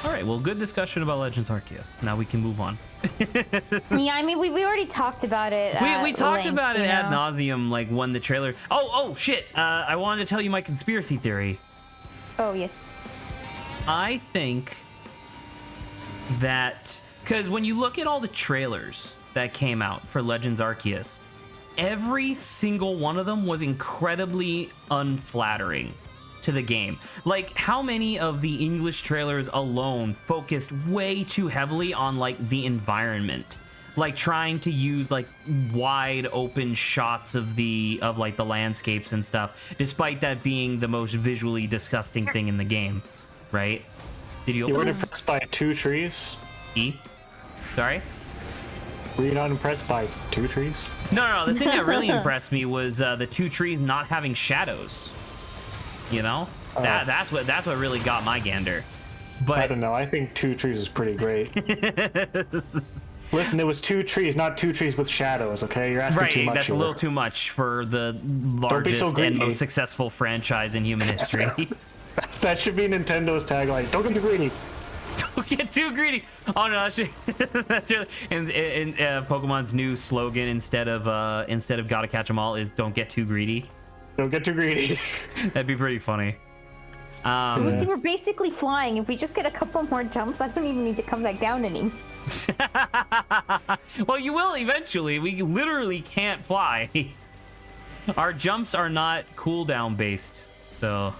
All right, well, good discussion about Legends Arceus. Now we can move on. Yeah, I mean, we already talked about it. We talked length, about it you ad know? nauseum, like when the trailer. Oh shit! I wanted to tell you my conspiracy theory. Oh yes. I think that because when you look at all the trailers that came out for Legends Arceus, every single one of them was incredibly unflattering to the game. Like, how many of the English trailers alone focused way too heavily on, like, the environment? Like, trying to use, like, wide open shots of the landscapes and stuff, despite that being the most visually disgusting thing in the game, right? Did you You open weren't this? impressed by 2 trees? E? Sorry? Were you not impressed by 2 trees? No. The thing that really impressed me was the 2 trees not having shadows. You know, that's what really got my gander. But I don't know. I think 2 trees is pretty great. Listen, it was 2 trees, not 2 trees with shadows. Okay, you're asking too right, much. that's a here. little too much for the largest so and greedy. most successful franchise in human history. That should be Nintendo's tagline. Don't get too greedy. Don't get too greedy. Oh no, that's really and Pokemon's new slogan instead of gotta catch 'em all is don't get too greedy. Don't get too greedy. That'd be pretty funny. See, we're basically flying. If we just get a couple more jumps, I don't even need to come back down anymore. Well, you will eventually. We literally can't fly. Our jumps are not cooldown based, so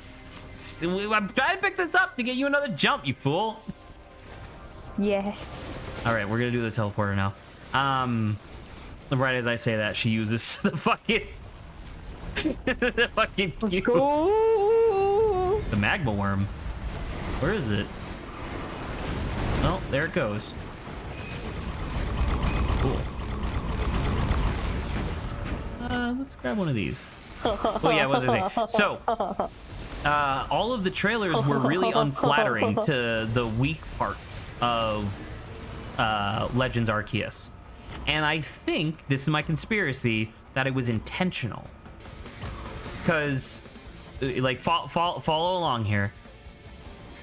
I'm trying to pick this up to get you another jump, you fool. Yes. All right, we're gonna do the teleporter now. Right as I say that, she uses the fucking the fucking Let's go. the magma worm. Where is it? Oh, there it goes. Cool. Let's grab one of these. Oh yeah, what are they? So, all of the trailers were really unflattering to the weak parts of Legends Arceus, and I think this is my conspiracy that it was intentional. Because, like, follow along here.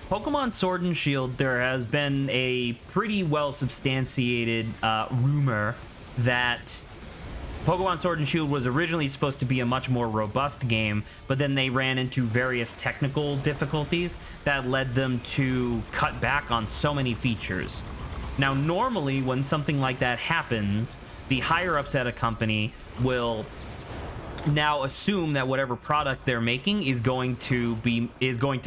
Pokemon Sword and Shield, there has been a pretty well substantiated rumor that Pokemon Sword and Shield was originally supposed to be a much more robust game, but then they ran into various technical difficulties that led them to cut back on so many features. Now, normally when something like that happens, the higher-ups at a company will now assume that whatever product they're making is going to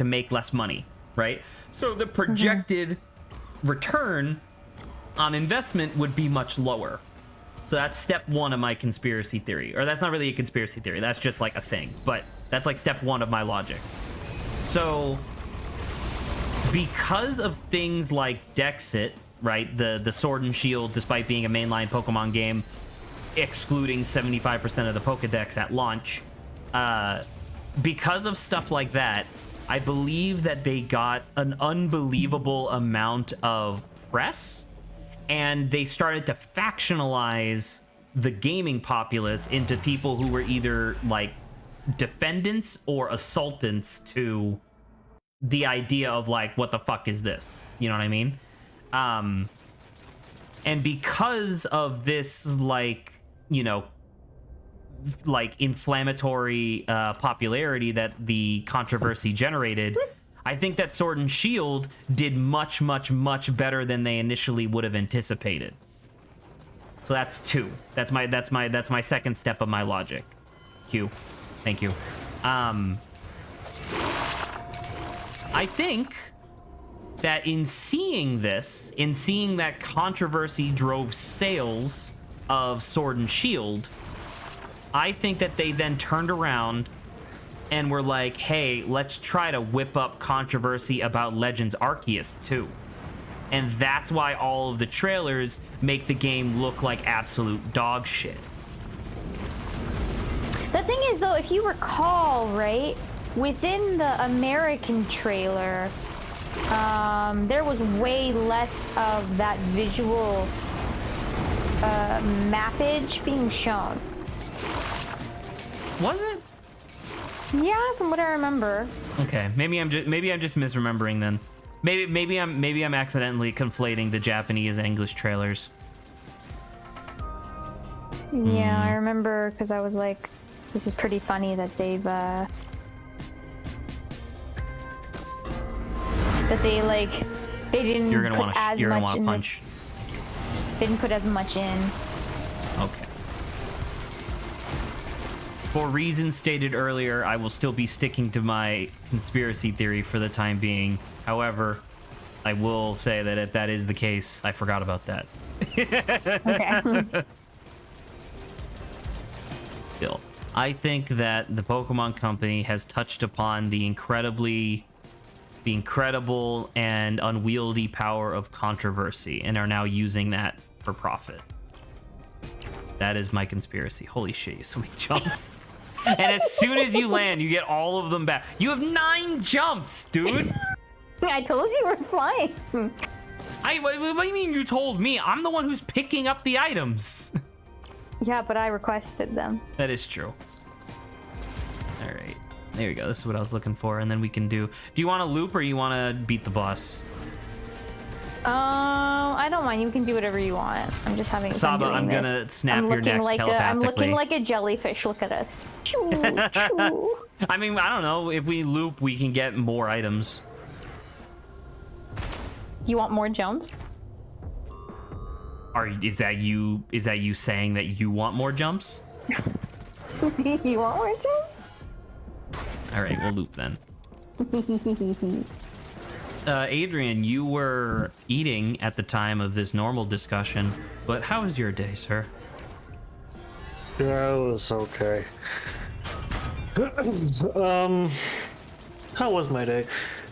make less money, right? So the projected return on investment would be much lower. So that's step one of my conspiracy theory. Or that's not really a conspiracy theory. That's just like a thing. But that's like step one of my logic. So because of things like Dexit, right? The Sword and Shield, despite being a mainline Pokemon game, excluding 75% of the Pokedex at launch, because of stuff like that, I believe that they got an unbelievable amount of press, and they started to factionalize the gaming populace into people who were either like defendants or assaultants to the idea of like, what the fuck is this? You know what I mean? And because of this, like, you know, like inflammatory popularity that the controversy generated, I think that Sword and Shield did much, much, much better than they initially would have anticipated. So that's two. That's my second step of my logic. Q. Thank you. I think that in seeing that controversy drove sales of Sword and Shield, I think that they then turned around and were like, hey, let's try to whip up controversy about Legends Arceus too. And that's why all of the trailers make the game look like absolute dog shit. The thing is, though, if you recall, right, within the American trailer, there was way less of that visual mappage being shown. Was it? Yeah, from what I remember. Okay, maybe I'm just misremembering then. Maybe I'm accidentally conflating the Japanese and English trailers. Yeah, I remember because I was like, this is pretty funny that they've that they didn't You're gonna put want as to much in punch. They didn't put as much in. Okay. For reasons stated earlier, I will still be sticking to my conspiracy theory for the time being. However, I will say that if that is the case, I forgot about that. Okay. Still, I think that the Pokemon Company has touched upon the incredible and unwieldy power of controversy and are now using that for profit. That is my conspiracy. Holy shit, you so many jumps. And as soon as you land, you get all of them back. You have 9 jumps, dude. I told you we're flying. What do you mean you told me? I'm the one who's picking up the items. Yeah, but I requested them. That is true. All right. There we go. This is what I was looking for. And then we can do you want to loop or you want to beat the boss? I don't mind. You can do whatever you want. I'm just having fun Saba, doing I'm this. gonna snap I'm your looking neck like telepathically. I'm looking like a jellyfish. Look at us. Choo, choo. I mean, I don't know. If we loop, we can get more items. You want more jumps? Is that you saying that you want more jumps? You want more jumps? All right, we'll loop then. Adrian, you were eating at the time of this normal discussion, but how was your day, sir? Yeah, it was okay. How was my day?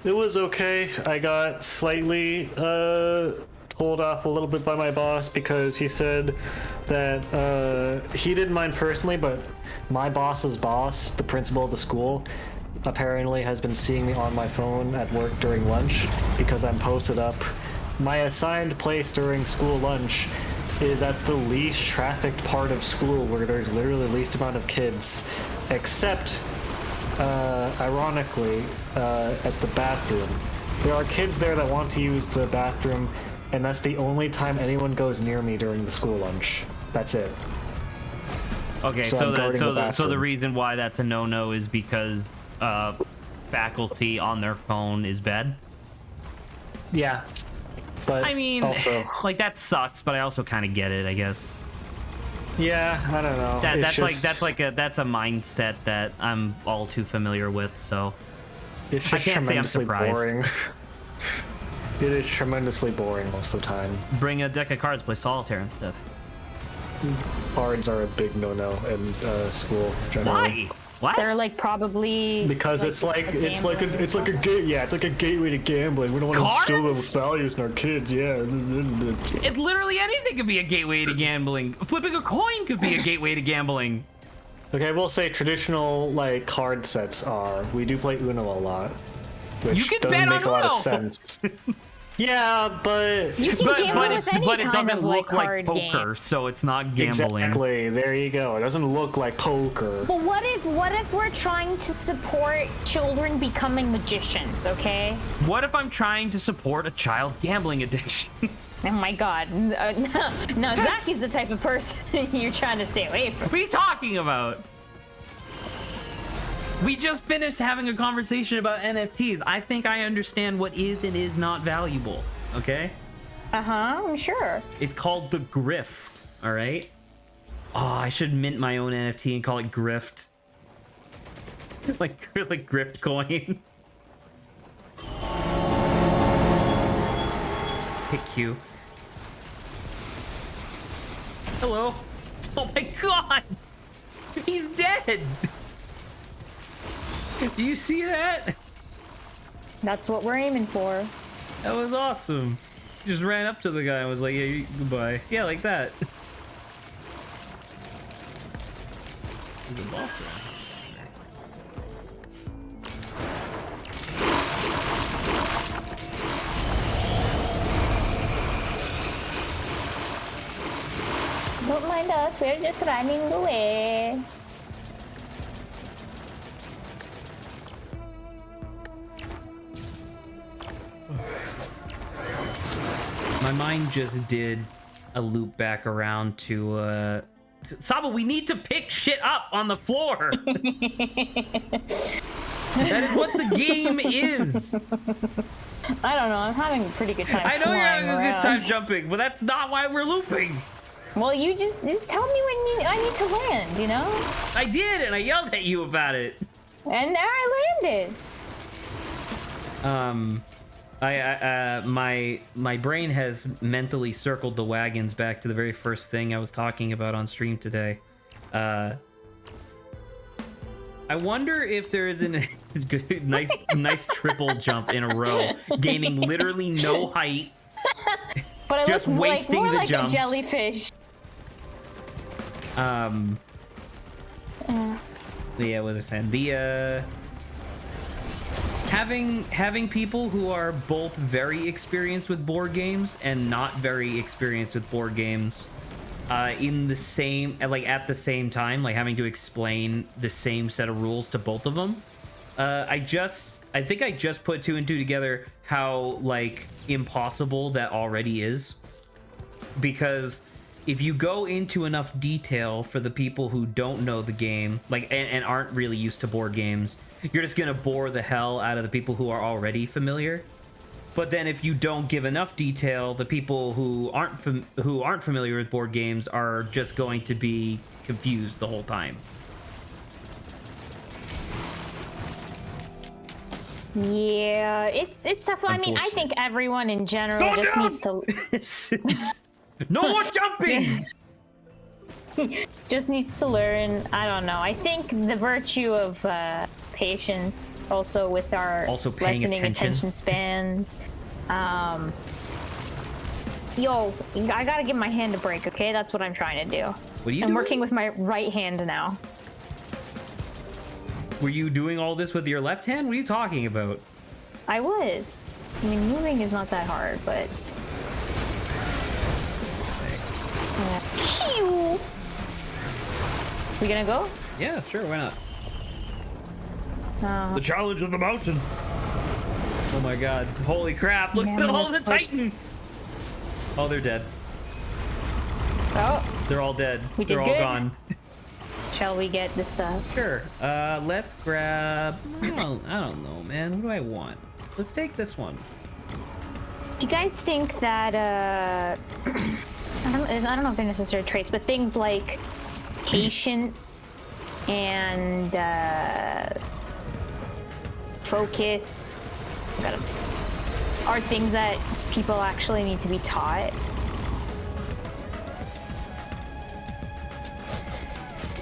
It was okay. I got slightly told off a little bit by my boss because he said that he didn't mind personally, but my boss's boss, the principal of the school, apparently has been seeing me on my phone at work during lunch because I'm posted up. My assigned place during school lunch is at the least trafficked part of school where there's literally the least amount of kids, except, ironically, at the bathroom. There are kids there that want to use the bathroom, and that's the only time anyone goes near me during the school lunch. That's it. Okay, So so I'm guarding the the bathroom. reason why that's a no-no is because faculty on their phone is bad. Yeah. But I mean, also, like that sucks, but I also kind of get it, I guess. yeah, I don't know. It's That's a mindset that I'm all too familiar with. So it's I just can't say I'm tremendously surprised. boring. It is tremendously boring most of the time. bring a deck of cards, play solitaire instead. Cards are a big no-no in school generally. Why? What? They're like probably Because it's like a gateway to gambling. We don't want to instill Cards? those values in our kids. Yeah. It literally anything could be a gateway to gambling. Flipping a coin could be a gateway to gambling. Okay, I will say traditional like card sets are. We do play Uno a lot, which You can doesn't bet make on a lot of Uno. sense. Yeah, but you can gamble with any but it kind doesn't of like look like card poker, game. so it's not gambling. exactly. There you go. It doesn't look like poker. But what if we're trying to support children becoming magicians? Okay. What if I'm trying to support a child's gambling addiction? Oh my God. No, Zach is the type of person you're trying to stay away from. What are you talking about? We just finished having a conversation about NFTs. I think I understand what is and is not valuable, okay? I'm sure. It's called the grift, all right? Oh, I should mint my own NFT and call it grift. like grift coin. Hit Q. Hello. Oh my god! He's dead! Do you see that? That's what we're aiming for. That was awesome. Just ran up to the guy and was like, "Yeah, goodbye." Yeah, like that. He's a boss man. Don't mind us, we're just running away. My mind just did a loop back around to Saba, we need to pick shit up on the floor. That is what the game is. I don't know, I'm having a pretty good time I know you're flying having a good around. time jumping, but that's not why we're looping. Well, you just tell me when I need to land, you know? I did, and I yelled at you about it. And there I landed. My brain has mentally circled the wagons back to the very first thing I was talking about on stream today. I wonder if there is a good, nice triple jump in a row, gaining literally no height, But I just look wasting more the like jumps. a jellyfish. Yeah, what was I saying? The having people who are both very experienced with board games and not very experienced with board games in the same at the same time, like having to explain the same set of rules to both of them. I just I think I just put two and two together how like impossible that already is. Because if you go into enough detail for the people who don't know the game, like and aren't really used to board games, you're just gonna bore the hell out of the people who are already familiar. But then if you don't give enough detail, the people who aren't familiar with board games are just going to be confused the whole time. Yeah, it's tough. I mean, I think everyone in general just needs to No more jumping. just needs to learn. I don't know. I think the virtue of patience, also with our paying lessening attention attention. spans. Yo, I gotta give my hand a break. Okay, that's what I'm trying to do. What are you I'm doing? working with my right hand now. Were you doing all this with your left hand? What are you talking about? I was. I mean, moving is not that hard, but. Pew! We gonna go? Yeah, sure, why not? No. The challenge of the mountain. Oh my god. Holy crap, look Man, at all the this switch- titans! Oh, they're dead. Oh, They're all dead. We did They're all good. gone. shall we get the stuff? Sure. Let's grab... I don't know, man. What do I want? Let's take this one. Do you guys think that I don't know if they're necessary traits, but things like patience and focus are things that people actually need to be taught?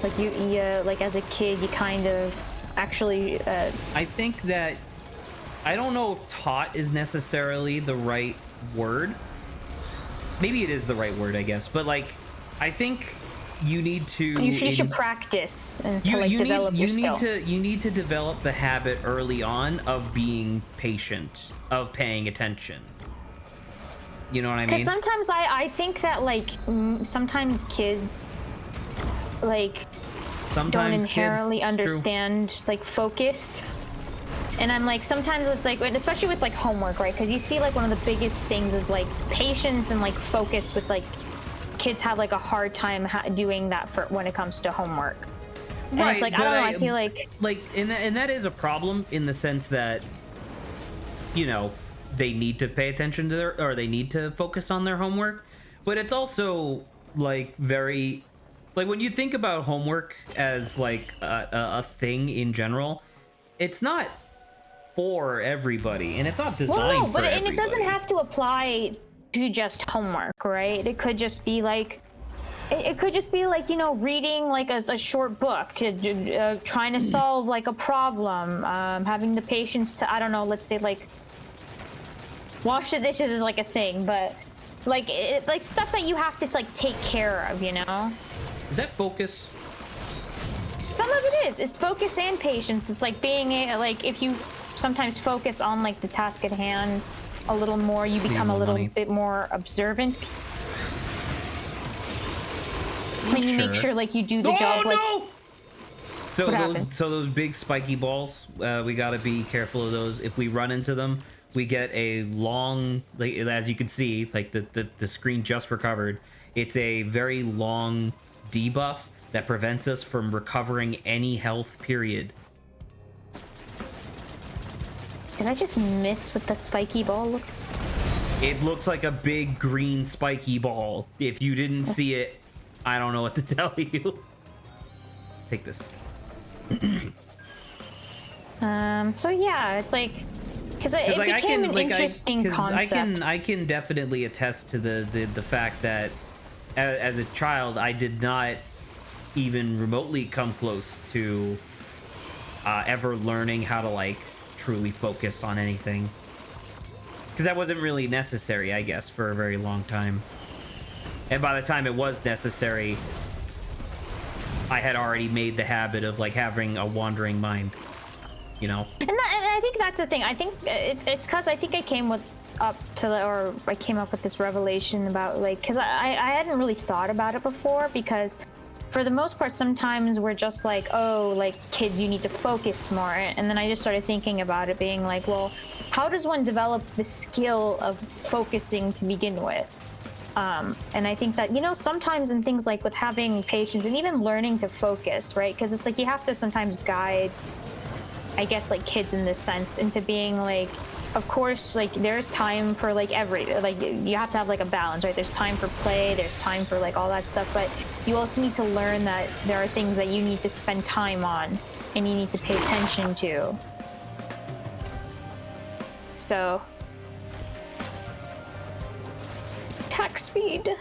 Like you like as a kid, you kind of actually I think that... I don't know if taught is necessarily the right word. Maybe it is the right word, I guess. But, like, I think you need to... you should practice and to like you develop need, your you skill. you need to develop the habit early on of being patient, of paying attention. You know what I Because mean? sometimes I think that like sometimes kids like don't Sometimes inherently kids, it's true. understand like focus, and I'm like sometimes it's like, and especially with like homework, right? Because you see like one of the biggest things is like patience and like focus with like kids have like a hard time doing that for when it comes to homework. And Right, it's like I but don't know. I feel like and that is a problem in the sense that, you know, they need to pay attention to or they need to focus on their homework, but it's also like very, like when you think about homework as like a thing in general, it's not for everybody, and it's not designed well, no, for but and everybody. it doesn't have to apply to just homework, right? It could just be like. It could just be like, you know, reading like a short book, trying to solve like a problem, having the patience to, I don't know, let's say like wash the dishes is like a thing, but like like stuff that you have to like take care of, you know? Is that focus? Some of it is. It's focus and patience. It's like being like if you sometimes focus on like the task at hand a little more, you become a little money. bit more observant. And you make sure like you do the job like So What those happened? those big spiky balls, we gotta be careful of those. If we run into them, we get a long, like as you can see, like the screen just recovered. It's a very long debuff that prevents us from recovering any health. Period. Did I just miss what that spiky ball looked? It looks like a big green spiky ball. If you didn't see it, I don't know what to tell you. Take this. So yeah, it's like because it Like, became an interesting 'cause concept. I can definitely attest to the fact that as a child I did not even remotely come close to ever learning how to like truly focus on anything, because that wasn't really necessary, I guess, for a very long time. And by the time it was necessary, I had already made the habit of like having a wandering mind, you know. And I think that's the thing. I think it's because I think I came up with this revelation about like because I hadn't really thought about it before, because for the most part, sometimes we're just like, oh, like kids, you need to focus more. And then I just started thinking about it being like, well, how does one develop the skill of focusing to begin with? And I think that, you know, sometimes in things like with having patience and even learning to focus, right? Because it's like you have to sometimes guide, I guess, like kids in this sense into being like, of course, like there's time for like you have to have like a balance, right? There's time for play, there's time for like all that stuff, but you also need to learn that there are things that you need to spend time on and you need to pay attention to. So, attack speed.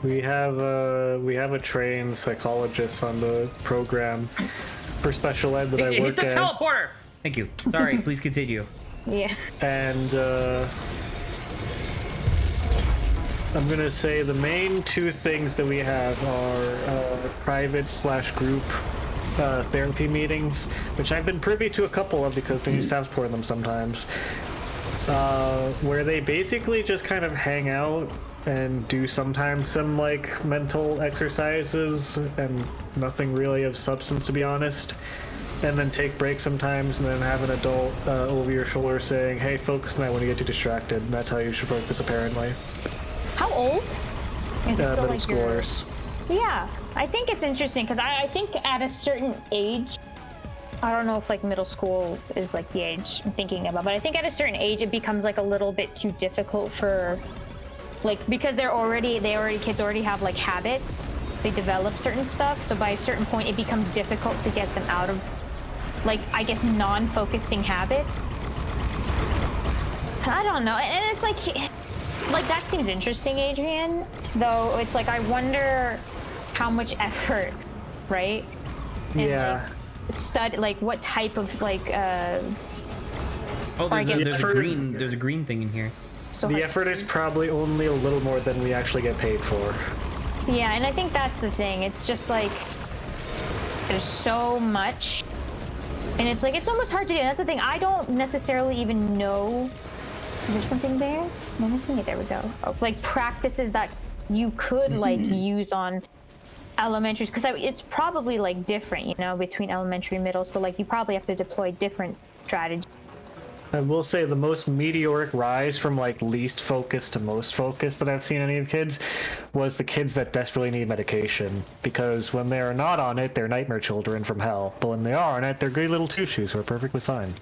We have a trained psychologist on the program for special ed that I work Hit the at. teleporter! Thank you. Sorry, please continue. Yeah. And I'm gonna say the main two things that we have are private/group therapy meetings, which I've been privy to a couple of because they use Savsport in them sometimes, where they basically just kind of hang out and do sometimes some like mental exercises and nothing really of substance, to be honest. And then take breaks sometimes, and then have an adult over your shoulder saying, "Hey, focus now when you get too distracted." And that's how you should focus, apparently. How old? Is it still Middle like schoolers. Yeah, I think it's interesting because I think at a certain age, I don't know if like middle school is like the age I'm thinking about, but I think at a certain age it becomes like a little bit too difficult for, like, because kids already have like habits, they develop certain stuff, so by a certain point it becomes difficult to get them out of, like, I guess non-focusing habits. I don't know, and it's like that seems interesting, Adrian, though it's like I wonder how much effort, right? And, Yeah. like what type of like Oh, I guess there's a green thing in here. so The hard to effort is see. probably only a little more than we actually get paid for. Yeah, and I think that's the thing. It's just like there's so much, and it's like it's almost hard to do. And that's the thing. I don't necessarily even know. Is there something there? No, I'm seeing it. There we go. Oh, like practices that you could like use on elementaries, because it's probably like different, you know, between elementary and middle school. Like you probably have to deploy different strategies. I will say the most meteoric rise from like least focus to most focus that I've seen any of kids was the kids that desperately need medication, because when they're not on it, they're nightmare children from hell. But when they are on it, they're good little two shoes who are perfectly fine.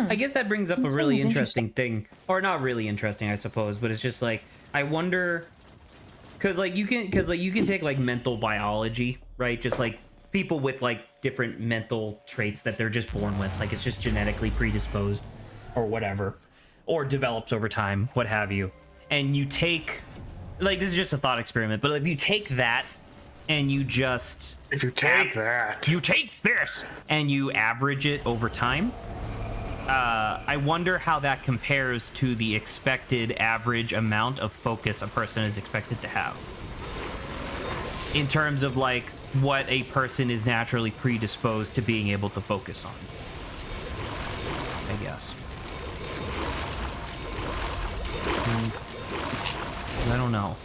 I guess that brings up a really interesting thing, or not really interesting, I suppose, but it's just like I wonder, because you can take like mental biology, right? Just like people with like different mental traits that they're just born with, like it's just genetically predisposed, or whatever, or develops over time, what have you. And you take, like, this is just a thought experiment, but if you take that and you just If you take that, you take this and you average it over time, I wonder how that compares to the expected average amount of focus a person is expected to have, in terms of like what a person is naturally predisposed to being able to focus on, I guess. I don't know,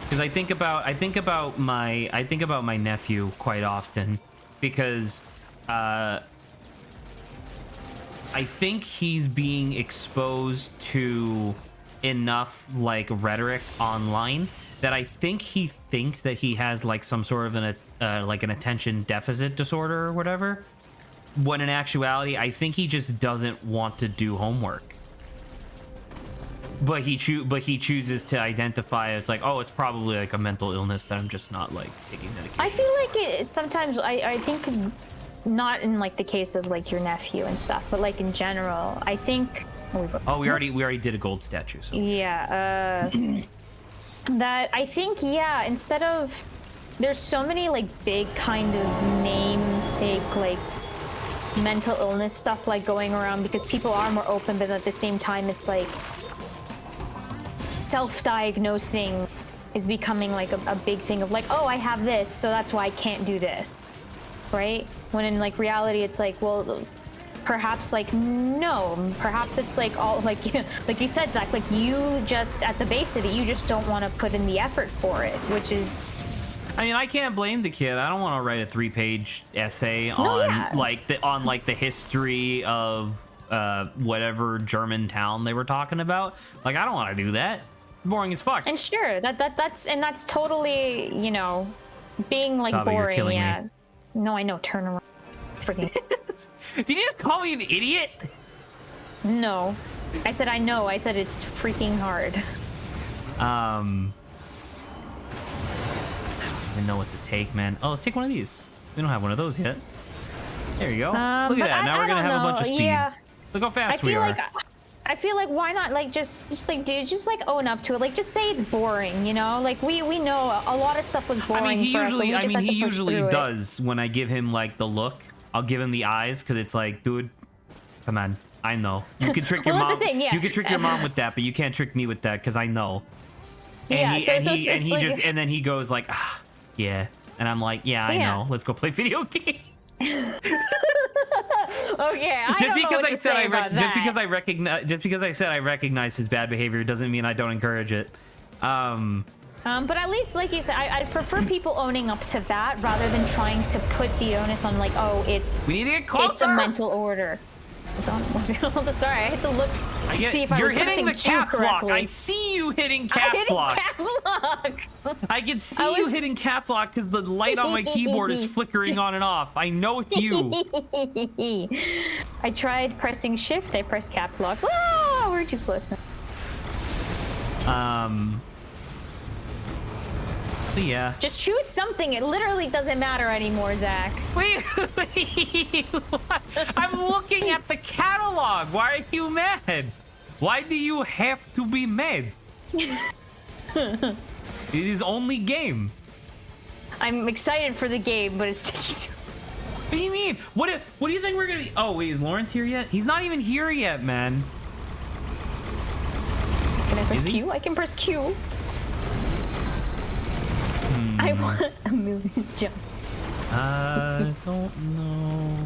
because I think about my nephew quite often, because I think he's being exposed to enough like rhetoric online that I think he thinks that he has like some sort of an attention deficit disorder or whatever, when in actuality I think he just doesn't want to do homework. But he chooses to identify it. It's like, oh, it's probably like a mental illness that I'm just not like taking medication. I feel like it sometimes. I think not in like the case of like your nephew and stuff, but like in general, I think. Oh, we already did a gold statue. So. Yeah. That I think, yeah. Instead of, there's so many like big kind of namesake like mental illness stuff like going around, because people are more open, but at the same time, it's like self-diagnosing is becoming like a big thing of like, oh, I have this, so that's why I can't do this, right? When in like reality, it's like, well, perhaps like no, perhaps it's like all like like you said, Zach, like you just at the base of it, you just don't want to put in the effort for it, which is. I mean, I can't blame the kid. I don't want to write a 3-page essay No, on yeah. like the history of whatever German town they were talking about. Like, I don't want to do that. Boring as fuck. And sure, that's totally, you know, being like Sabi, you're boring. killing Yeah. me. No, I know. Turn around. Freaking. Did you just call me an idiot? No, I said I know. I said it's freaking hard. I don't know what to take, man. Oh, let's take one of these. We don't have one of those yet. There you go. Look at But that. Now we're gonna don't have a bunch know. of speed. Yeah. Look how I fast we feel are. like I feel like why not like just like dude, just like own up to it. Like just say it's boring, you know? Like we know a lot of stuff was boring I mean, he for us, but usually, we I just mean, had to he push usually through it. does when I give him like the look. I'll give him the eyes because it's like, dude, come on. I know you can trick your Well, that's mom. the thing, yeah. You can trick your mom with that, but you can't trick me with that because I know. And Yeah, he so- and so he and it's he like- just and then he goes like, ah, yeah, and I'm like, yeah, I Yeah. know. Let's go play video games. Okay, I Just don't know because what I to said say I about just because that. I recognize just because I said I recognize his bad behavior doesn't mean I don't encourage it. But at least, like you said, I'd prefer people owning up to that rather than trying to put the onus on like, oh, it's We need to get closer. it's a mental order. Hold on, sorry, I had to look to see if I You're was hitting pressing the Q caps lock. correctly. I see you hitting I'm caps hitting lock. cap lock. I can see you hitting caps lock because the light on my keyboard is flickering on and off. I know it's you. I tried pressing shift. I pressed cap locks. Oh, we're too close now. But yeah. Just choose something. It literally doesn't matter anymore, Zach. Wait, what? I'm looking at the catalog. Why are you mad? Why do you have to be mad? It is only game. I'm excited for the game, but it's taking too. What do you mean? What do you think we're gonna be? Oh wait, is Lawrence here yet? He's not even here yet, man. Can I press Is he? Q? I can press Q. I want a million jump. I don't know.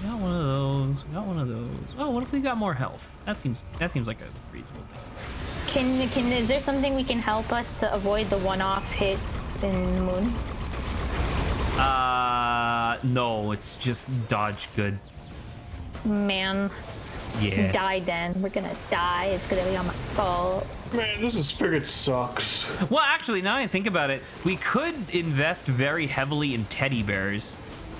We got one of those. We got one of those. Oh, what if we got more health? That seems like a reasonable thing. Is there something we can help us to avoid the one-off hits in the moon? No, it's just dodge good. Man, Yeah. die then. We're gonna die. It's gonna be on my fault. Man, this is frigate sucks. Well, actually, now I think about it, we could invest very heavily in teddy bears.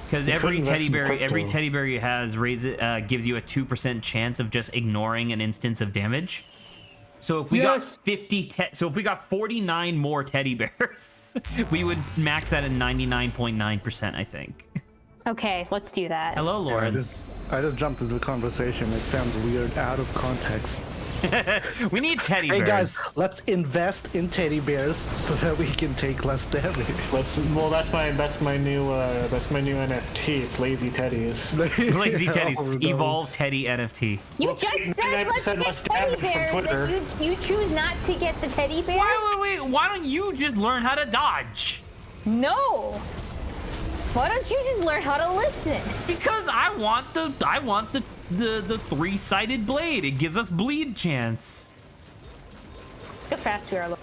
Because every invest teddy in bear, crypto. every teddy bear you has gives you a 2% chance of just ignoring an instance of damage. So if we Yes. got so if we got 49 more teddy bears, we would max that at 99.9%, I think. Okay, let's do that. Hello, I Lawrence. just jumped into the conversation. It sounds weird, out of context. We need teddy Hey bears. guys, let's invest in teddy bears so that we can take less damage. That's my new NFT. It's Lazy Teddies. Lazy teddies. Oh, no. Evolve Teddy NFT. You Well, just said 99% let's get less teddy damage from bears, Twitter. and you choose not to get the teddy bear? Why don't you just learn how to dodge? No. Why don't you just learn how to listen? Because I want the 3-sided blade. It gives us bleed chance. Look how fast we are.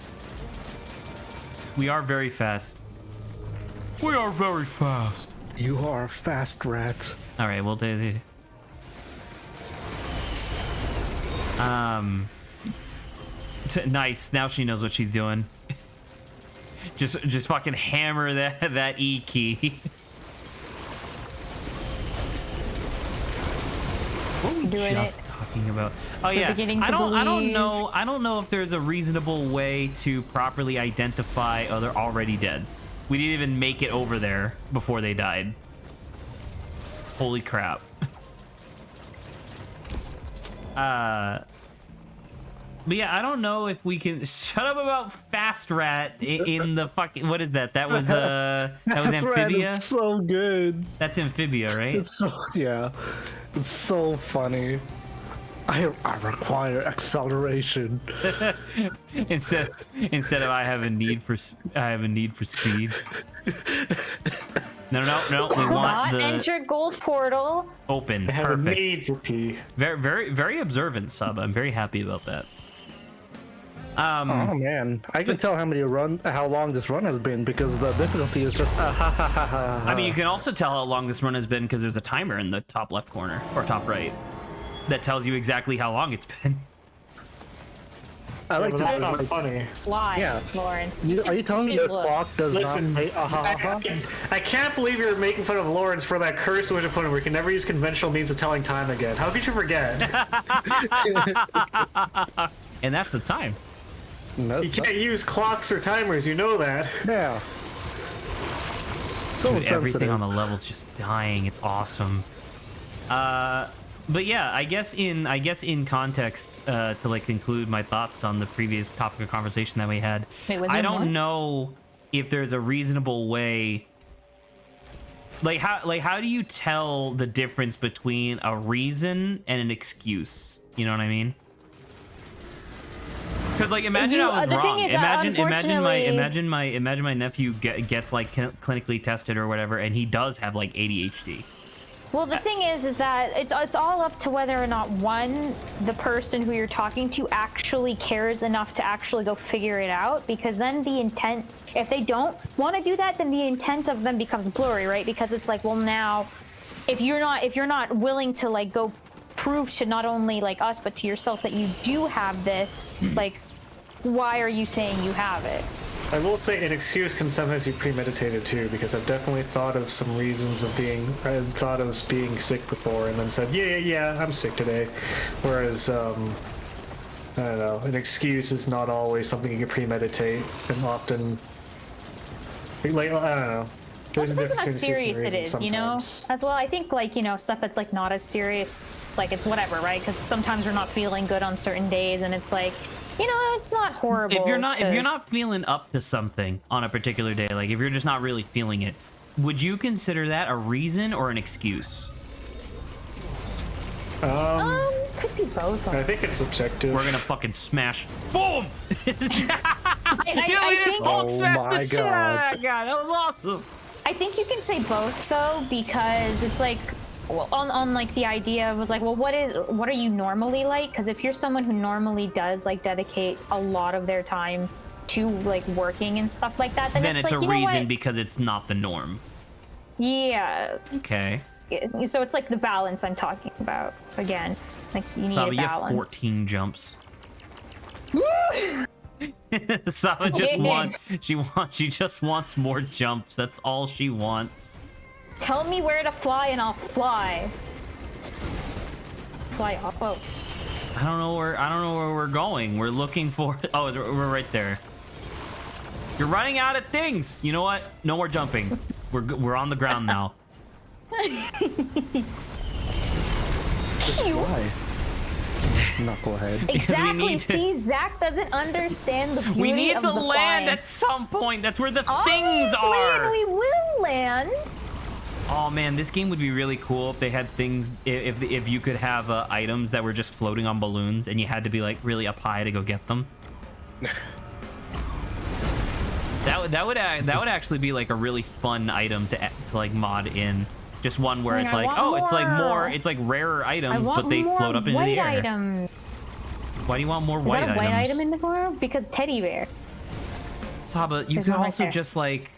We are very fast. We are very fast. You are a fast rat. All right, we'll do. Nice. Now she knows what she's doing. Just fucking hammer that E key. What were we Doing just it. talking about? Oh yeah, beginning to I don't believe. know. I don't know if there's a reasonable way to properly identify. Oh, they're already dead. We didn't even make it over there before they died. Holy crap. But yeah, I don't know if we can shut up about Fast Rat in the fucking. What is that? That was Amphibia. It's so good. That's Amphibia, right? It's so yeah. It's so funny. I require acceleration. instead of I have a need for speed. No. We want Not the enter gold portal. open. I have a Perfect. need for pee. Very observant, Sub. I'm very happy about that. Oh man, I can tell how long this run has been because the difficulty is just ha ha ha ha. I mean, you can also tell how long this run has been because there's a timer in the top left corner or top right that tells you exactly how long it's been. I like But to that's do not like, funny. Why, Yeah. Lawrence? Are you telling me the didn't look. clock does Listen, not say ha ha ha? I can't believe you're making fun of Lawrence for that curse which opponent where you can never use conventional means of telling time again. How could you forget? And that's the time. No, You can't use clocks or timers, you know that. yeah. So Dude, everything insensitive. on the level's just dying. It's awesome. But yeah, I guess in context, to like conclude my thoughts on the previous topic of conversation that we had, Wait, was I there don't more? know if there's a reasonable way. Like how do you tell the difference between a reason and an excuse? You know what I mean? Because like imagine I was the thing wrong. is, Imagine my unfortunately- nephew gets like clinically tested or whatever, and he does have like ADHD. Well, the thing is that it's all up to whether or not one, the person who you're talking to actually cares enough to actually go figure it out. Because then the intent, if they don't want to do that, then the intent of them becomes blurry, right? Because it's like, well, now, if you're not willing to like go prove to not only like us but to yourself that you do have this, like, why are you saying you have it? I will say an excuse can sometimes be premeditated too, because I've definitely thought of some reasons of I've thought of being sick before and then said, yeah, I'm sick today. Whereas, I don't know, an excuse is not always something you can premeditate, and often, like, I don't know. There's a Depends on how difference between serious it reasons is, you know? sometimes. As well, I think, like, you know, stuff that's, like, not as serious, it's like, it's whatever, right? Because sometimes we're not feeling good on certain days, and it's like, you know, it's not horrible. If you're not feeling up to something on a particular day, like if you're just not really feeling it, would you consider that a reason or an excuse? Could be both. I think it's subjective. We're gonna fucking smash. Boom! I Dude, we just think, Hulk smashed my the shit out God. of that guy. That was awesome. I think you can say both, though, because it's like, well, on like the idea was like, well, what are you normally like? Because if you're someone who normally does like dedicate a lot of their time to like working and stuff like that, then Then it's like, a you know reason what? because it's not the norm. Yeah. Okay. So it's like the balance I'm talking about again. Like you need Saba, a you have balance. 14 jumps. Saba she just wants more jumps. That's all she wants. Tell me where to fly and I'll fly. Fly up. Oh. I don't know where we're going. We're looking for oh, we're right there. You're running out of things. You know what? No more jumping. We're on the ground now. Why? Knucklehead. Exactly. need to- See, Zach doesn't understand the beauty We need of to the land flying. at some point. That's where the things Obviously, are. and we will land. Oh man, this game would be really cool if they had things. If you could have items that were just floating on balloons, and you had to be like really up high to go get them. That would actually be like a really fun item to like mod in. Just one where I it's mean, I like, want oh, it's like more. it's like rarer I items, want but they more float up into white the air. item. Why do you want more Is white that a white items? item in the corner? Because teddy bear. Saba, you There's could one right also there. just like.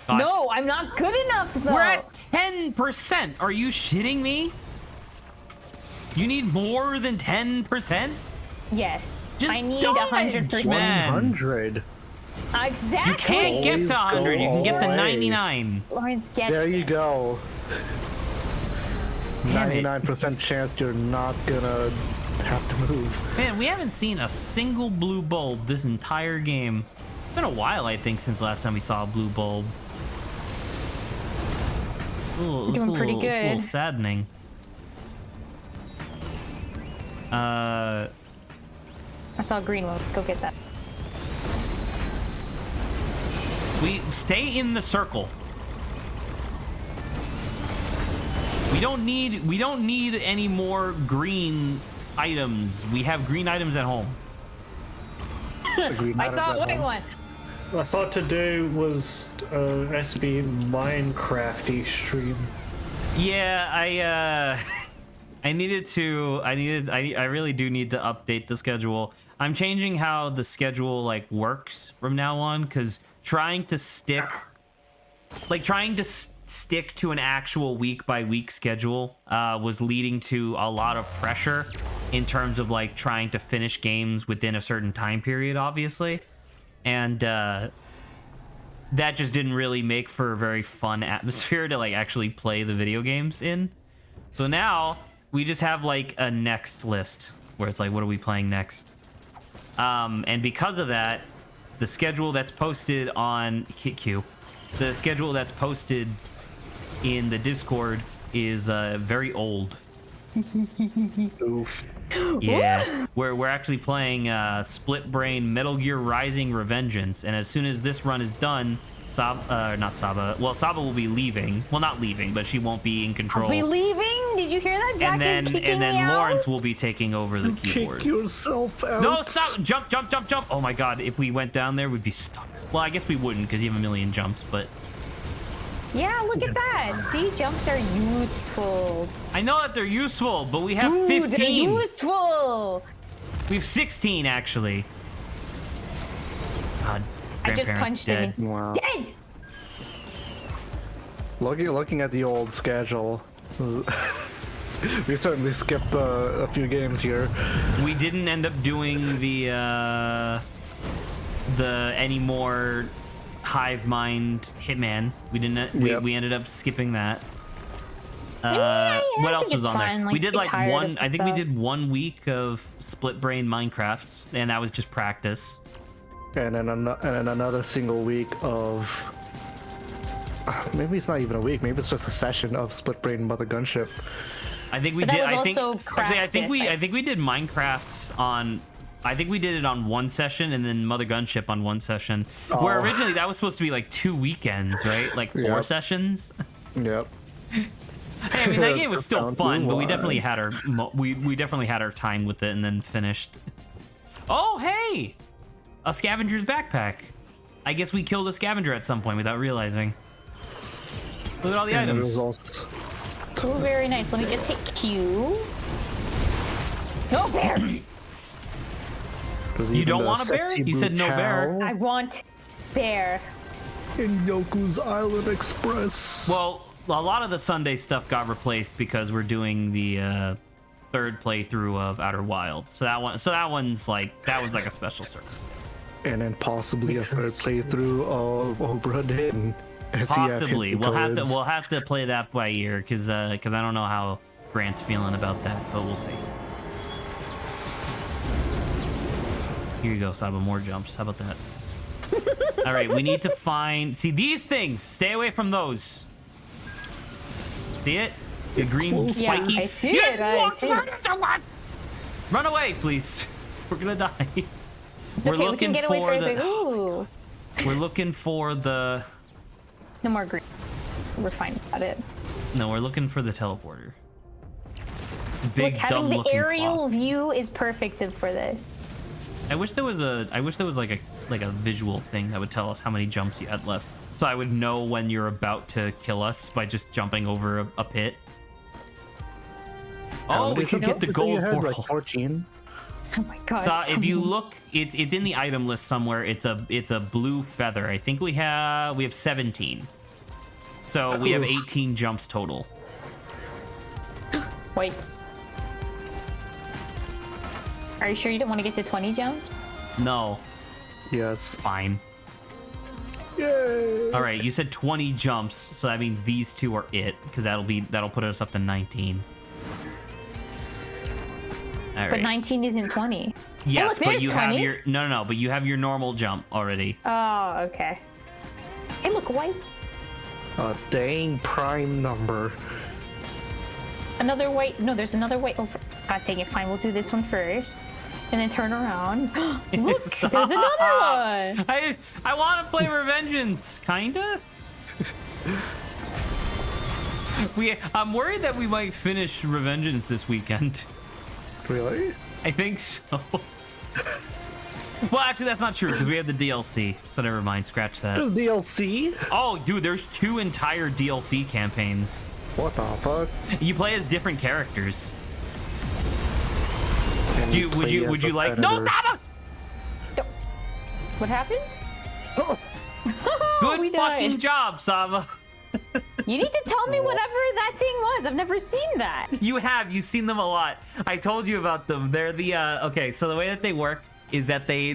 God, No, I'm not good enough though. we're at 10%. Are you shitting me? You need more than 10%? Yes. Just I need don't 100%. man. 100. Exactly. You can't get to Always 100. You go can get to all the way. 99. Lawrence gets There it. you go. Damn it. 99% chance you're not gonna have to move. Man, we haven't seen a single blue bulb this entire game. It's been a while, I think, since last time we saw a blue bulb. Doing pretty It's a little good. saddening. I saw a green one. Go get that. We stay in the circle. We don't need any more green items. We have green items at home. Agreed, I not saw at a that white one. one. What I thought to do was SB Minecrafty stream. Yeah, I really do need to update the schedule. I'm changing how the schedule like works from now on, because trying to stick to an actual week by week schedule was leading to a lot of pressure in terms of like trying to finish games within a certain time period, obviously, and that just didn't really make for a very fun atmosphere to like actually play the video games in. So now we just have like a next list where it's like, what are we playing next? And because of that, the schedule that's posted on the schedule that's posted in the Discord is very old. Oof. Yeah, we're actually playing Split Brain Metal Gear Rising: Revengeance, and as soon as this run is done, Saba will be leaving. Well, not leaving, but she won't be in control. Are we leaving? Did you hear that? Zach and then is kicking me Lawrence out? will be taking over the keyboard. Kick yourself out. No, stop! Jump, jump, jump, jump! Oh my god, if we went down there, we'd be stuck. Well, I guess we wouldn't, because you have a million jumps, but... Yeah, look at that. See, jumps are useful. I know that they're useful, but we have Ooh, 15. they're useful. We have 16, actually. God, I just grandparents punched dead. him. Wow. Dead. Looking at the old schedule, we certainly skipped a few games here. We didn't end up doing the any more Hive Mind Hitman. We didn't. Yep. We ended up skipping that. Yeah, What I else think was it's on fine, there? like, We did get like tired of one. some I think we stuff. did 1 week of Split Brain Minecraft, and that was just practice. And then another single week of... maybe it's not even a week, maybe it's just a session of Split Brain Mother Gunship. I think we But that did. was I think. also Actually, I think practice, I think we did Minecraft on. I think we did it on one session, and then Mother Gunship on one session. Where Oh. originally that was supposed to be like 2 weekends, right? Like 4 Yep. sessions. Yep. Hey, I mean that game was Just still down to fun, but we one. definitely had our we definitely had our time with it, and then finished. Oh hey, a scavenger's backpack. I guess we killed a scavenger at some point without realizing. Look at all the And the items. results. Oh, very nice. Let me just hit Q. No bear. There's You even don't the want a bear? sexy You said no bear. I want bear. In Yoku's Island Express. Well, a lot of the Sunday stuff got replaced because we're doing the third playthrough of Outer Wilds. So that one's like a special service. And then possibly a third playthrough of Obra Dinn. Possibly, we'll have to play that by ear because I don't know how Grant's feeling about that, but we'll see. Here you go, Saba. More jumps. How about that? All right, we need to see these things. Stay away from those. See it? The green Yeah, spiky. I see it. I see it. Run away, please. We're gonna die. It's okay. We can get away further. Ooh. We're looking for the. No more green. We're fine about it. No, we're looking for the teleporter. Big Look, having dumb the looking aerial clock. view is perfect for this. I wish there was like a visual thing that would tell us how many jumps you had left, so I would know when you're about to kill us by just jumping over a pit. Oh, we could get the gold Like portal. 14. Oh my god. So if you look, it's in the item list somewhere. It's a blue feather. I think we have 17. So we have 18 jumps total. Wait. Are you sure you don't want to get to 20 jumps? No, Yes. fine. Yay! All right, you said 20 jumps, so that means these two are it, because that'll put us up to 19. All But right. 19 isn't 20. Yes, look, but there's you 20. have your no, but you have your normal jump already. Oh, okay. Hey, look, white. A dang prime number. Another white. No, there's another white. Oh, God dang it. Fine, we'll do this one first. And then turn around. Look, there's another one. I want to play Revengeance, kinda. I'm worried that we might finish Revengeance this weekend. Really? I think so. Well, actually, that's not true because we have the DLC. So never mind. Scratch that. There's DLC? Oh, dude, there's 2 entire DLC campaigns. What the fuck? You play as different characters. And Do you, would play you as would you the like? No, Predator. Sava! What happened? Good we fucking died. job, Sava. You need to tell me whatever that thing was. I've never seen that. You've seen them a lot. I told you about them. They're the okay. So the way that they work is that they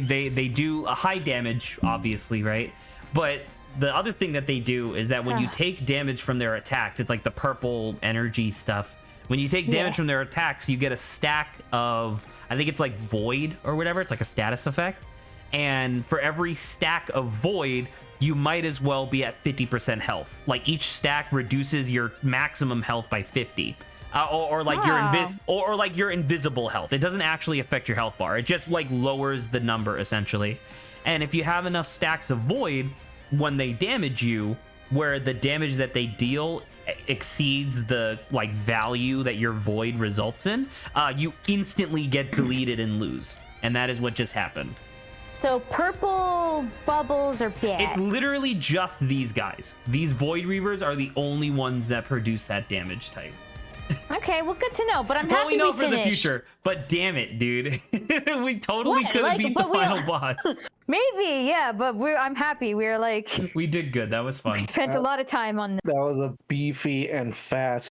do a high damage, obviously, right? But the other thing that they do is that when you take damage from their attacks, it's like the purple energy stuff. When you take damage from their attacks, you get a stack of, I think it's like void or whatever. It's like a status effect. And for every stack of void, you might as well be at 50% health. Like each stack reduces your maximum health by 50. Or like or like your invisible health. It doesn't actually affect your health bar. It just like lowers the number essentially. And if you have enough stacks of void, when they damage you, where the damage that they deal exceeds the like value that your void results in, you instantly get deleted and lose. And that is what just happened. So purple bubbles are bad. It's literally just these guys. These Void Reavers are the only ones that produce that damage type. Okay, well, good to know. But I'm happy Well, we know for the finished. future, but damn it, dude. We totally What? could have Like, beat the but we- final boss. Maybe, yeah, but I'm happy. We're like We did good. That was fun. spent a lot of time on. That was a beefy and fast